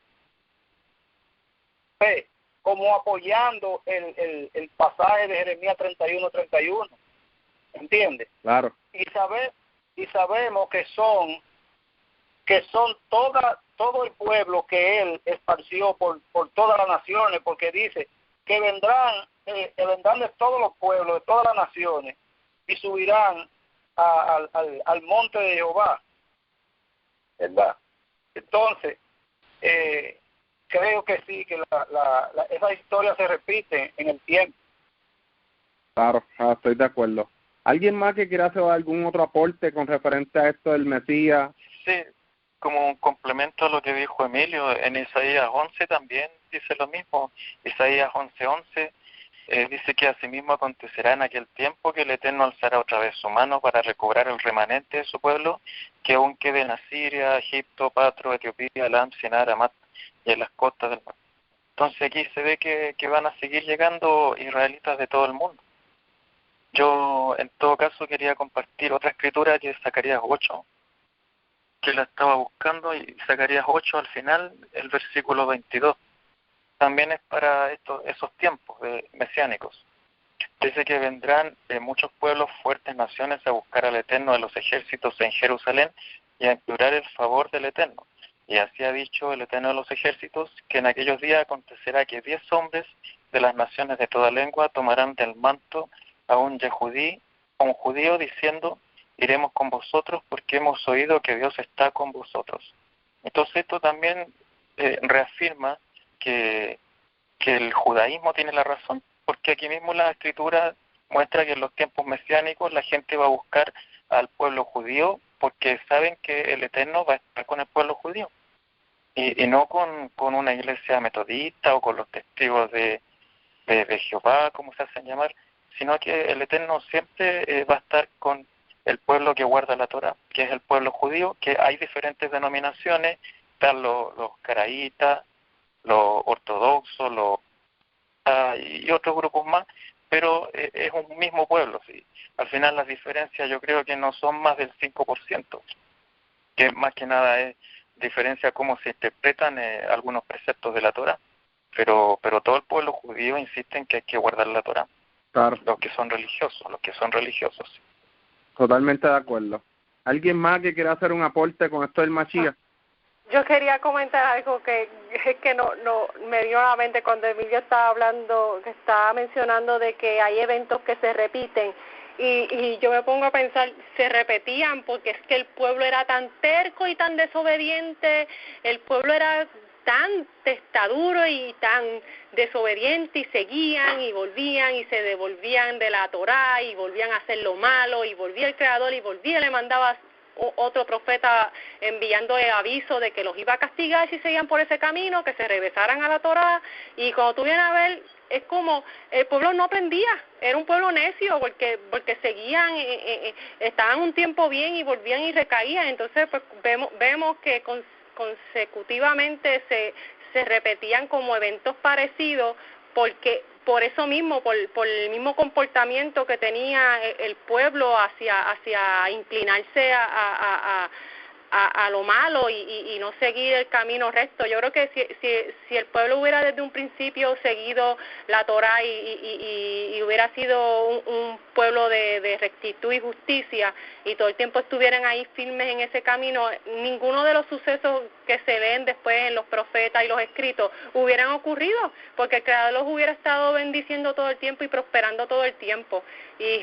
E: como apoyando el pasaje de Jeremías 31:31, ¿entiendes?
A: Claro.
E: Y sabemos que son todo el pueblo que él esparció por todas las naciones, porque dice que vendrán de todos los pueblos, de todas las naciones, y subirán al monte de Jehová, ¿verdad? Entonces, creo que sí, que esa historia se repite en el tiempo.
A: Claro, estoy de acuerdo. ¿Alguien más que quiera hacer algún otro aporte con referente a esto del Mesías?
D: Sí, como un complemento a lo que dijo Emilio, en Isaías 11 también dice lo mismo. Isaías 11:11 dice que asimismo acontecerá en aquel tiempo que el Eterno alzará otra vez su mano para recobrar el remanente de su pueblo, que aún quede en Asiria, Egipto, Patro, Etiopía, Elam, Sinar, Amat y en las costas del mar. Entonces aquí se ve que van a seguir llegando israelitas de todo el mundo. Yo en todo caso quería compartir otra escritura que es Zacarías 8, que la estaba buscando, y Zacarías 8 al final, el versículo 22. También es para esos tiempos mesiánicos. Dice que vendrán muchos pueblos, fuertes naciones a buscar al Eterno de los ejércitos en Jerusalén y a implorar el favor del Eterno. Y así ha dicho el Eterno de los ejércitos, que en aquellos días acontecerá que 10 hombres de las naciones de toda lengua tomarán del manto a un judío, diciendo: iremos con vosotros porque hemos oído que Dios está con vosotros. Entonces esto también reafirma que el judaísmo tiene la razón, porque aquí mismo la Escritura muestra que en los tiempos mesiánicos la gente va a buscar al pueblo judío porque saben que el Eterno va a estar con el pueblo judío y no con una iglesia metodista o con los testigos de Jehová, como se hacen llamar, sino que el Eterno siempre va a estar con el pueblo que guarda la Torah, que es el pueblo judío, que hay diferentes denominaciones, están los caraítas, los ortodoxos, y otros grupos más, pero es un mismo pueblo. ¿Sí? Al final las diferencias yo creo que no son más del 5%, que más que nada es diferencia cómo se interpretan algunos preceptos de la Torah, pero todo el pueblo judío insiste en que hay que guardar la Torah.
A: Claro.
D: Los que son religiosos.
A: Totalmente de acuerdo. ¿Alguien más que quiera hacer un aporte con esto del Mashiach?
B: Yo quería comentar algo que no me dio a la mente cuando Emilio estaba hablando, que estaba mencionando de que hay eventos que se repiten, y yo me pongo a pensar, se repetían porque es que el pueblo era tan terco y tan desobediente, el pueblo era tan testaduro y tan desobediente, y seguían y volvían y se devolvían de la Torá y volvían a hacer lo malo, y volvía el Creador y volvía, le mandaba otro profeta enviando el aviso de que los iba a castigar si seguían por ese camino, que se regresaran a la Torá, y cuando tú vienes a ver, es como el pueblo no aprendía, era un pueblo necio porque seguían, estaban un tiempo bien y volvían y recaían. Entonces pues vemos que consecutivamente se repetían como eventos parecidos, porque por eso mismo, por el mismo comportamiento que tenía el pueblo hacia inclinarse a lo malo y no seguir el camino recto. Yo creo que si el pueblo hubiera desde un principio seguido la Torá y hubiera sido un pueblo de rectitud y justicia y todo el tiempo estuvieran ahí firmes en ese camino, ninguno de los sucesos que se ven después en los profetas y los escritos hubieran ocurrido, porque el Creador los hubiera estado bendiciendo todo el tiempo y prosperando todo el tiempo. Y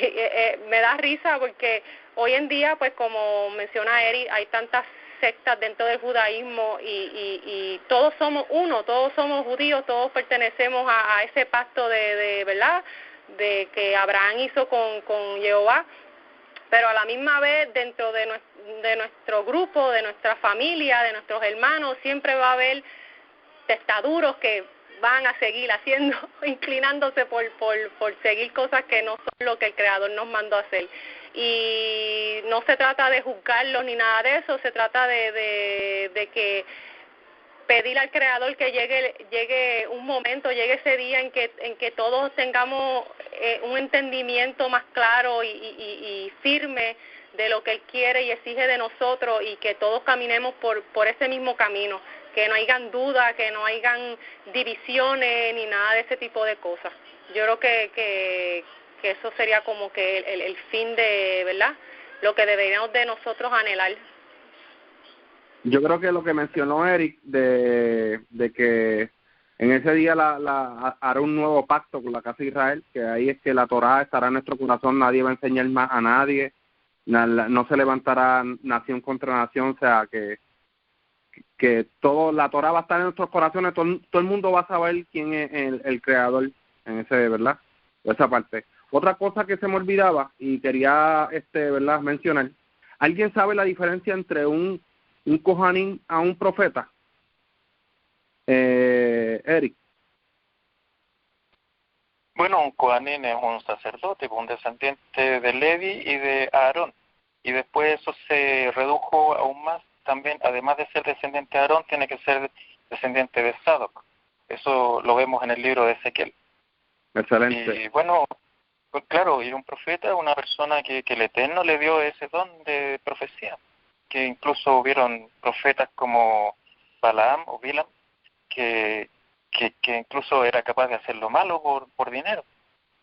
B: me da risa porque hoy en día, pues como menciona Eric, hay tantas sectas dentro del judaísmo y todos somos uno, todos somos judíos, todos pertenecemos a ese pacto de ¿verdad?, de que Abraham hizo con Jehová, pero a la misma vez dentro de nuestro grupo, de nuestra familia, de nuestros hermanos, siempre va a haber testaduros que van a seguir haciendo, inclinándose por seguir cosas que no son lo que el Creador nos mandó a hacer. Y no se trata de juzgarlos ni nada de eso, se trata de que pedir al Creador que llegue un momento, llegue ese día en que todos tengamos un entendimiento más claro y firme de lo que Él quiere y exige de nosotros, y que todos caminemos por ese mismo camino, que no hayan dudas, que no hayan divisiones ni nada de ese tipo de cosas. Yo creo que eso sería como que el fin de, ¿verdad?, lo que deberíamos de nosotros anhelar.
A: Yo creo que lo que mencionó Eric de que en ese día hará un nuevo pacto con la casa de Israel, que ahí es que la Torá estará en nuestro corazón, nadie va a enseñar más a nadie, no se levantará nación contra nación, o sea que todo la Torá va a estar en nuestros corazones, todo el mundo va a saber quién es el Creador en ese, ¿verdad?, esa parte. Otra cosa que se me olvidaba y quería ¿verdad?, mencionar, ¿alguien sabe la diferencia entre un cohanín a un profeta? Eric.
D: Bueno, un cohanín es un sacerdote, un descendiente de Levi y de Aarón, y después eso se redujo aún más. También, además de ser descendiente de Aarón, tiene que ser descendiente de Sadoc. Eso lo vemos en el libro de Ezequiel.
A: Excelente.
D: Y bueno, pues claro, y un profeta, una persona que el Eterno le dio ese don de profecía, que incluso hubieron profetas como Balaam o Bilam, que incluso era capaz de hacer lo malo por dinero.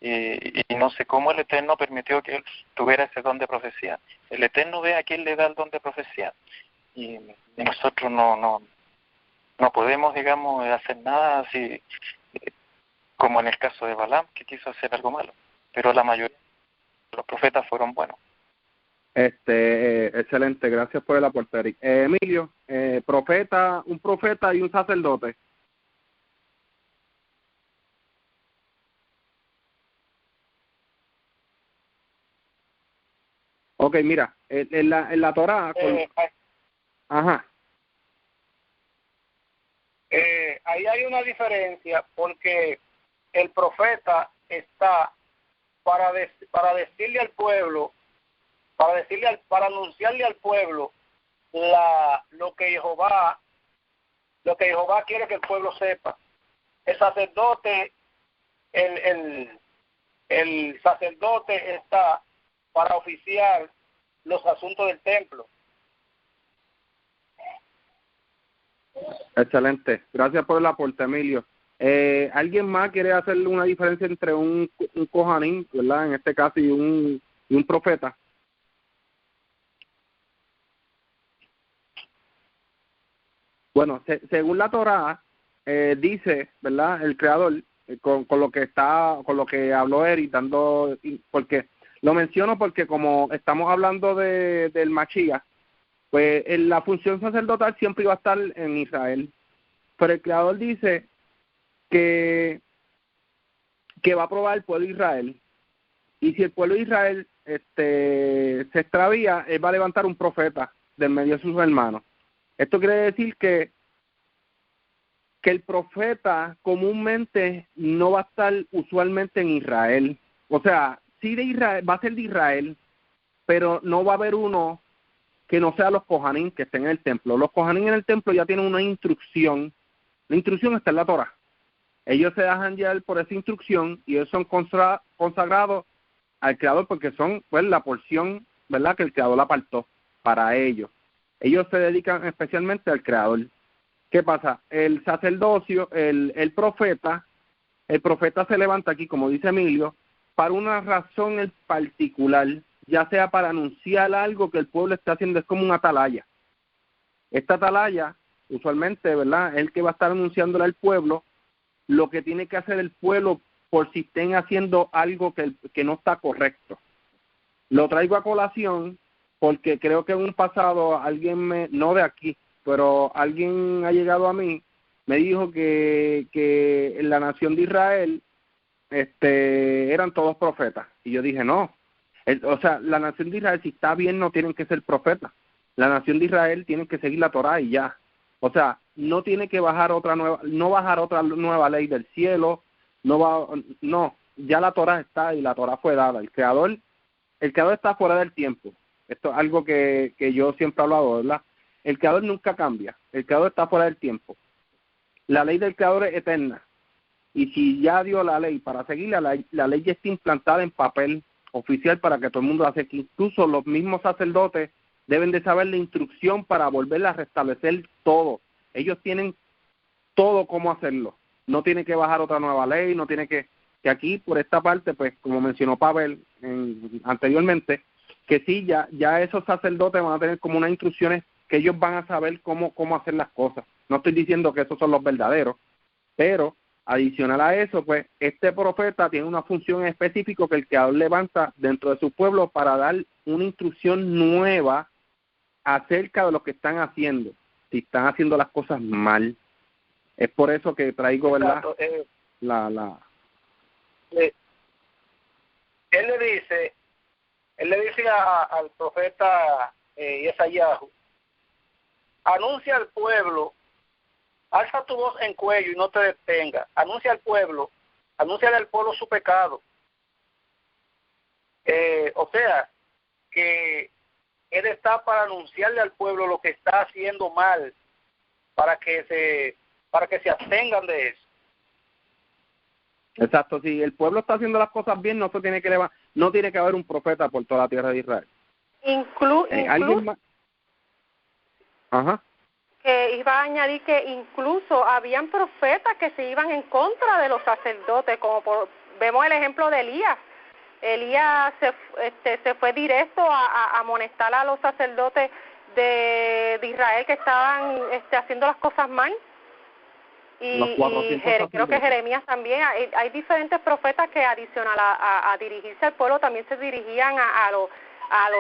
D: Y no sé cómo el Eterno permitió que él tuviera ese don de profecía. El Eterno ve a quién le da el don de profecía. Y nosotros no podemos, digamos, hacer nada así, como en el caso de Balaam, que quiso hacer algo malo. Pero la mayoría de los profetas fueron buenos.
A: Excelente, gracias por el aporte, Eric. Emilio, un profeta y un sacerdote. Ok, mira, en la Torá... Ajá.
E: Ahí hay una diferencia, porque el profeta está para decirle al pueblo, para anunciarle al pueblo lo que Jehová quiere que el pueblo sepa. El sacerdote el sacerdote está para oficiar los asuntos del templo.
A: Excelente, gracias por el aporte, Emilio. ¿Alguien más quiere hacerle una diferencia entre un cohanín, ¿verdad?, en este caso, y un profeta? Bueno, según la Torá, dice, ¿verdad?, el Creador, con lo que habló Eric, porque lo menciono porque como estamos hablando del Mashiach, pues la función sacerdotal siempre iba a estar en Israel, pero el Creador dice que va a probar el pueblo de Israel, y si el pueblo de Israel se extravía, él va a levantar un profeta del medio de sus hermanos. Esto quiere decir que el profeta comúnmente no va a estar usualmente en Israel. O sea, sí de Israel, va a ser de Israel, pero no va a haber uno que no sea los cohanín que estén en el templo. Los cohanín en el templo ya tienen una instrucción. La instrucción está en la Torá. Ellos se dejan llevar por esa instrucción y ellos son consagrados al Creador porque son, pues, la porción, ¿verdad?, que el Creador apartó para ellos. Ellos se dedican especialmente al Creador. ¿Qué pasa? El sacerdocio, el profeta se levanta aquí, como dice Emilio, para una razón en particular, ya sea para anunciar algo que el pueblo está haciendo. Es como una atalaya. Esta atalaya, usualmente, ¿verdad?, es el que va a estar anunciándole al pueblo lo que tiene que hacer el pueblo por si estén haciendo algo que no está correcto. Lo traigo a colación porque creo que en un pasado alguien no de aquí, pero alguien ha llegado a mí, me dijo que en la nación de Israel eran todos profetas. Y yo dije, no. O sea, la nación de Israel, si está bien, no tienen que ser profetas. La nación de Israel tiene que seguir la Torá y ya. O sea, no tiene que bajar no bajar otra nueva ley del cielo, no, ya la Torá está y la Torá fue dada. El creador está fuera del tiempo. Esto es algo que yo siempre he hablado, ¿verdad? El creador nunca cambia. El creador está fuera del tiempo. La ley del creador es eterna. Y si ya dio la ley para seguirla, la ley ya está implantada en papel oficial para que todo el mundo la sepa. Incluso los mismos sacerdotes deben de saber la instrucción para volverla a restablecer todo. Ellos tienen todo cómo hacerlo. No tiene que bajar otra nueva ley, no tiene que aquí, por esta parte, pues como mencionó Pavel anteriormente, que sí, ya esos sacerdotes van a tener como unas instrucciones que ellos van a saber cómo hacer las cosas. No estoy diciendo que esos son los verdaderos, pero adicional a eso, pues este profeta tiene una función específica que el Creador levanta dentro de su pueblo para dar una instrucción nueva acerca de lo que están haciendo, si están haciendo las cosas mal. Es por eso que traigo, ¿verdad?
E: Él le dice al profeta Yesayahu, anuncia al pueblo, alza tu voz en cuello y no te detenga, anúnciale al pueblo su pecado. O sea, que él está para anunciarle al pueblo lo que está haciendo mal, para que se abstengan de eso.
A: Exacto, si el pueblo está haciendo las cosas bien, no tiene que haber un profeta por toda la tierra de Israel. ¿Alguien más? Ajá.
B: Que iba a añadir que incluso habían profetas que se iban en contra de los sacerdotes, como vemos el ejemplo de Elías. Elías se fue directo a amonestar a los sacerdotes de Israel que estaban haciendo las cosas mal. Y creo que Jeremías también. Hay diferentes profetas que adicional a dirigirse al pueblo también se dirigían a los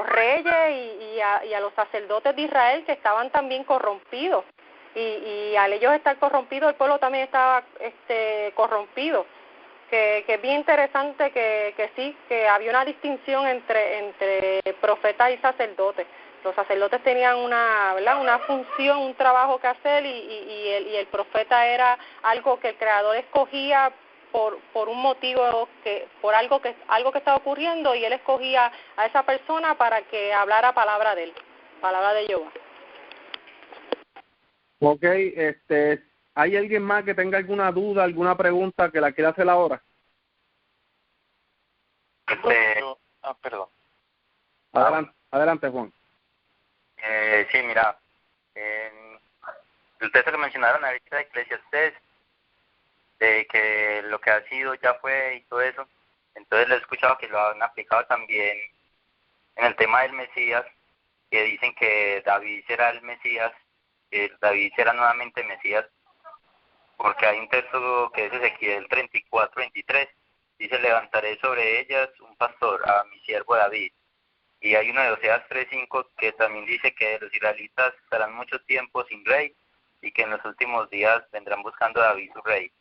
B: reyes y a los sacerdotes de Israel que estaban también corrompidos. Y al ellos estar corrompidos, el pueblo también estaba corrompido. Que es bien interesante que sí, que había una distinción entre profetas y sacerdotes. Los sacerdotes tenían una función, un trabajo que hacer y el profeta era algo que el Creador escogía por un motivo, por algo que estaba ocurriendo, y él escogía a esa persona para que hablara palabra de él, palabra de Jehová.
A: Ok, ¿hay alguien más que tenga alguna duda, alguna pregunta que la quiera hacer ahora?
D: Perdón.
A: Adelante, Juan.
C: Sí, mira, el texto que mencionaron ahorita de Eclesiastés, de que lo que ha sido ya fue y todo eso, entonces lo he escuchado que lo han aplicado también en el tema del Mesías, que dicen que David será el Mesías, que David será nuevamente Mesías, porque hay un texto que es Ezequiel 34:23, dice: levantaré sobre ellas un pastor, a mi siervo David. Y hay uno de Oseas 3:5 que también dice que los israelitas estarán mucho tiempo sin rey y que en los últimos días vendrán buscando a David su rey.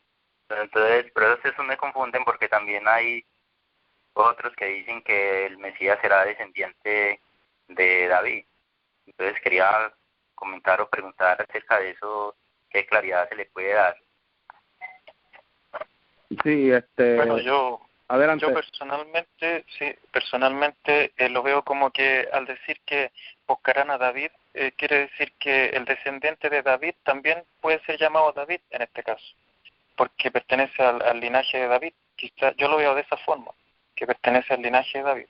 C: Entonces, pero eso me confunden porque también hay otros que dicen que el Mesías será descendiente de David. Entonces quería comentar o preguntar acerca de eso, qué claridad se le puede dar.
A: Sí,
D: Bueno,
A: adelante.
D: Yo personalmente lo veo como que al decir que buscarán a David, quiere decir que el descendiente de David también puede ser llamado David en este caso, porque pertenece al linaje de David. Quizá yo lo veo de esa forma, que pertenece al linaje de David.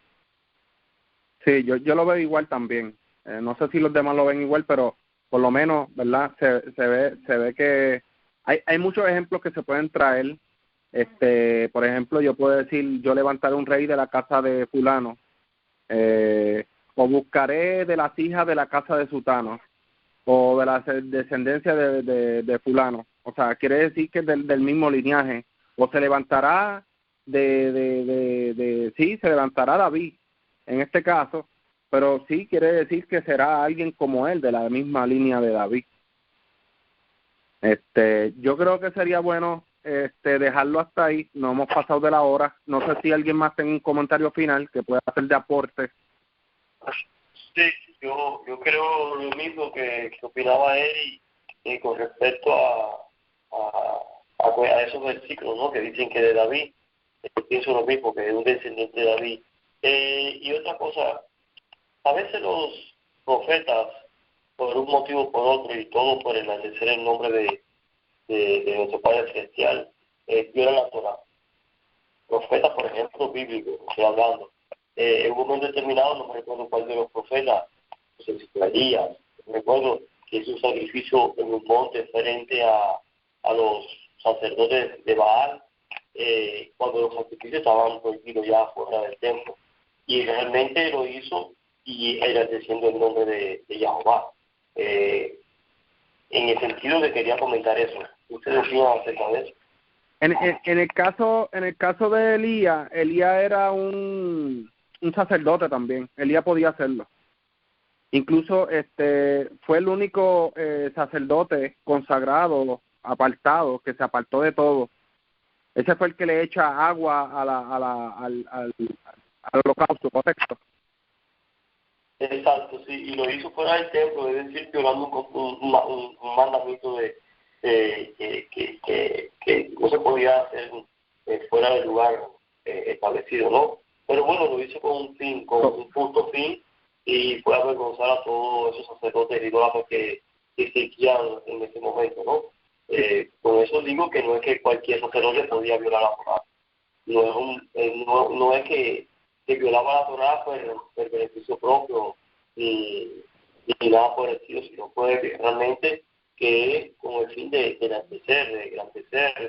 A: Sí, yo lo veo igual también. no sé si los demás lo ven igual, pero por lo menos, ¿verdad? Se ve que hay muchos ejemplos que se pueden traer. Por ejemplo, yo puedo decir, yo levantaré un rey de la casa de fulano, o buscaré de las hijas de la casa de sutano, o de la descendencia de fulano. O sea, quiere decir que es del mismo linaje. O se levantará sí, se levantará David, en este caso, pero sí quiere decir que será alguien como él, de la misma línea de David. Yo creo que sería bueno dejarlo hasta ahí. No hemos pasado de la hora. No sé si alguien más tiene un comentario final que pueda hacer de aporte.
F: Sí, yo creo lo mismo que opinaba él y con respecto a esos versículos, ¿no? Que dicen que de David, pienso lo mismo, que es un descendiente de David. Y otra cosa, a veces los profetas, por un motivo o por otro, y todo por enaltecer el nombre de nuestro Padre Celestial, violan la Torah. Profetas, por ejemplo, bíblicos, estoy hablando. En un momento determinado, no me recuerdo cuál de los profetas, pues Elías, me recuerdo que hizo un sacrificio en un monte frente a los sacerdotes de Baal, cuando los sacrificios estaban prohibidos ya fuera del templo. Y realmente lo hizo y agradeciendo el nombre de Jehová. En el sentido de quería comentar eso. ¿Ustedes opinan acerca de eso?
A: En el caso de Elías era un sacerdote también. Elías podía hacerlo. Incluso fue el único sacerdote consagrado, apartado, que se apartó de todo. Ese fue el que le echa agua al holocausto, correcto.
F: Exacto, sí, y lo hizo fuera del templo, es decir, violando un mandamiento que no se podía hacer fuera del lugar establecido, ¿no? Pero bueno, lo hizo con un fin, con un justo fin, y fue avergonzar a todos esos sacerdotes idólatras que existían en ese momento, ¿no? Con eso digo que no es que cualquier sacerdote podía violar la Torah. No es que violaba la Torah por el beneficio propio ni nada por el estilo, sino fue realmente que es con el fin de engrandecer,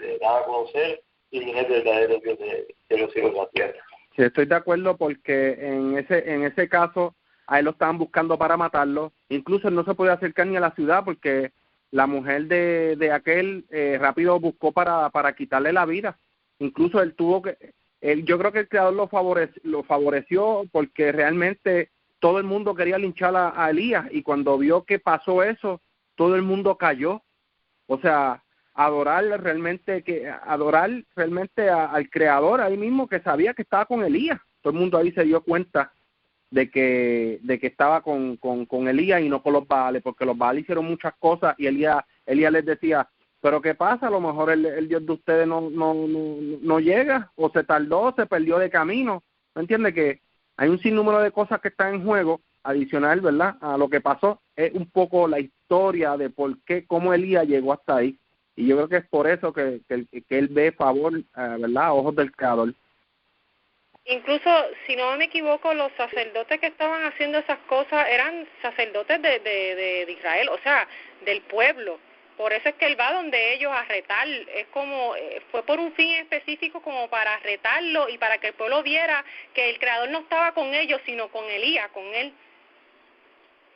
F: de dar a conocer quién es el verdadero Dios de los cielos y la tierra.
A: Sí, estoy de acuerdo, porque en ese caso a él lo estaban buscando para matarlo. Incluso él no se podía acercar ni a la ciudad porque la mujer de aquel rápido buscó para quitarle la vida. Incluso él tuvo que... yo creo que el Creador lo favoreció porque realmente todo el mundo quería linchar a Elías, y cuando vio que pasó eso, todo el mundo cayó. O sea, adorar realmente al Creador ahí mismo, que sabía que estaba con Elías. Todo el mundo ahí se dio cuenta de que estaba con Elías y no con los Baales, porque los Baales hicieron muchas cosas y Elías les decía, pero ¿qué pasa? A lo mejor el Dios de ustedes no llega, o se tardó, se perdió de camino. ¿Me entiende? Que hay un sinnúmero de cosas que están en juego, adicional, ¿verdad?, a lo que pasó. Es un poco la historia de por qué, cómo Elías llegó hasta ahí. Y yo creo que es por eso que él ve favor, ¿verdad?, a ojos del Creador.
B: Incluso, si no me equivoco, los sacerdotes que estaban haciendo esas cosas eran sacerdotes de Israel, o sea, del pueblo. Por eso es que él va donde ellos a retar. Es como, fue por un fin específico, como para retarlo y para que el pueblo viera que el Creador no estaba con ellos, sino con Elías, con él.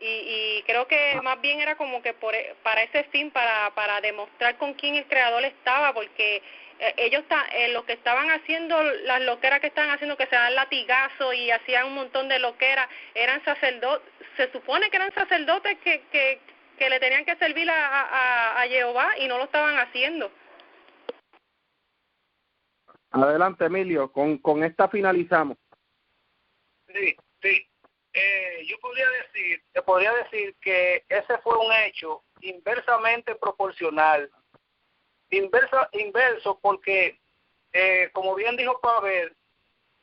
B: Y creo que más bien era como que para ese fin, para demostrar con quién el Creador estaba, porque ellos lo que estaban haciendo, las loqueras que estaban haciendo, que se dan latigazos y hacían un montón de loqueras, eran sacerdotes, se supone que eran sacerdotes que le tenían que servir a Jehová, y no lo estaban haciendo.
A: Adelante, Emilio, con esta finalizamos.
E: Sí. Yo podría decir que ese fue un hecho inversamente proporcional, inverso porque, como bien dijo Pavel,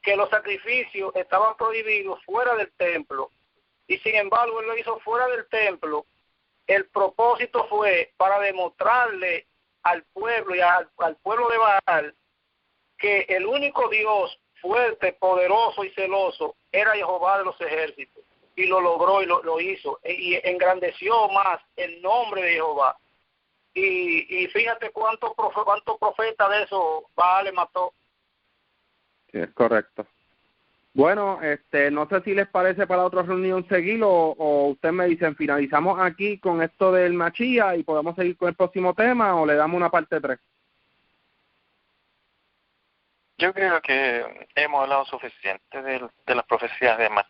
E: que los sacrificios estaban prohibidos fuera del templo, y sin embargo él lo hizo fuera del templo. El propósito fue para demostrarle al pueblo y al pueblo de Baal que el único Dios fuerte, poderoso y celoso era Jehová de los ejércitos. y lo logró y lo hizo, y engrandeció más el nombre de Jehová. Y fíjate cuántos profetas de eso Baal le mató.
A: Sí, es correcto. Bueno, no sé si les parece para otra reunión seguir o ustedes me dicen, finalizamos aquí con esto del Machía y podemos seguir con el próximo tema o le damos una parte 3.
D: Yo creo que hemos hablado suficiente de las profecías de más.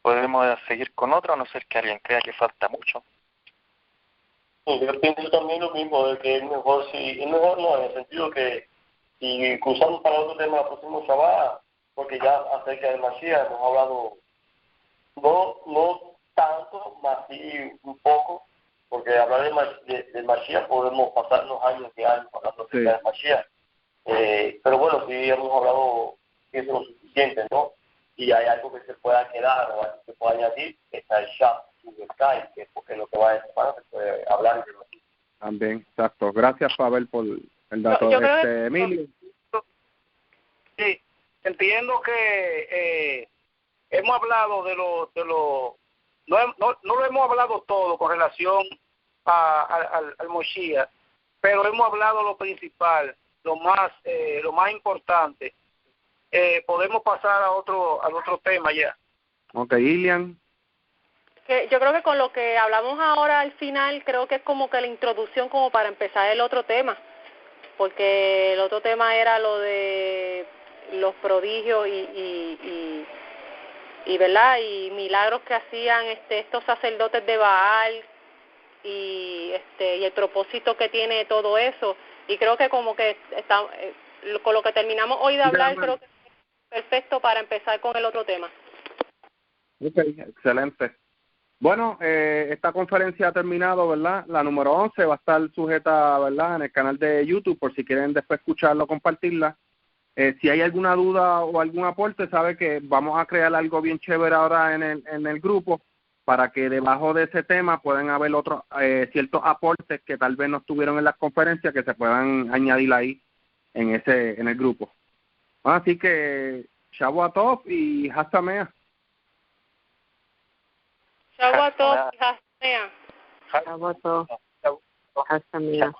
D: Podemos seguir con otra, a no ser que alguien crea que falta mucho.
F: Yo pienso también lo mismo, de que es mejor no, en el sentido que si cruzamos para otro tema el próximo Shabbat, porque ya acerca del Mashiach hemos hablado, no tanto, más sí un poco, porque hablar del Mashiach podemos pasarnos años y años hablando acerca del Mashiach. Pero bueno, sí hemos hablado, pienso lo suficiente, ¿no? Y hay algo que se pueda quedar o algo que se pueda añadir, está el chat de Skype, que es porque lo que va a semana se puede hablar.
A: También, exacto. Gracias, Pavel, por el dato.
B: Yo creo que...
A: Emilio.
E: Sí, entiendo que hemos hablado no lo hemos hablado todo con relación al Moshiach, pero hemos hablado lo principal, lo más importante. Podemos pasar al otro tema ya.
A: Ok, Ilian.
B: Yo creo que con lo que hablamos ahora al final, creo que es como que la introducción como para empezar el otro tema, porque el otro tema era lo de los prodigios y verdad, y milagros que hacían estos sacerdotes de Baal y el propósito que tiene todo eso, y creo que como que está, con lo que terminamos hoy de hablar, creo que es perfecto para empezar con el otro tema.
A: Ok, excelente. Bueno, esta conferencia ha terminado, ¿verdad? La número 11 va a estar sujeta, ¿verdad?, en el canal de YouTube, por si quieren después escucharlo, compartirla. Si hay alguna duda o algún aporte, sabe que vamos a crear algo bien chévere ahora en el grupo, para que debajo de ese tema puedan haber otros ciertos aportes que tal vez no estuvieron en las conferencias, que se puedan añadir ahí en el grupo. Así que, Shavuot Tov y Hasamea.
B: Shavuot Tov y Hasamea.
G: Shavuot Tov, Hasamea.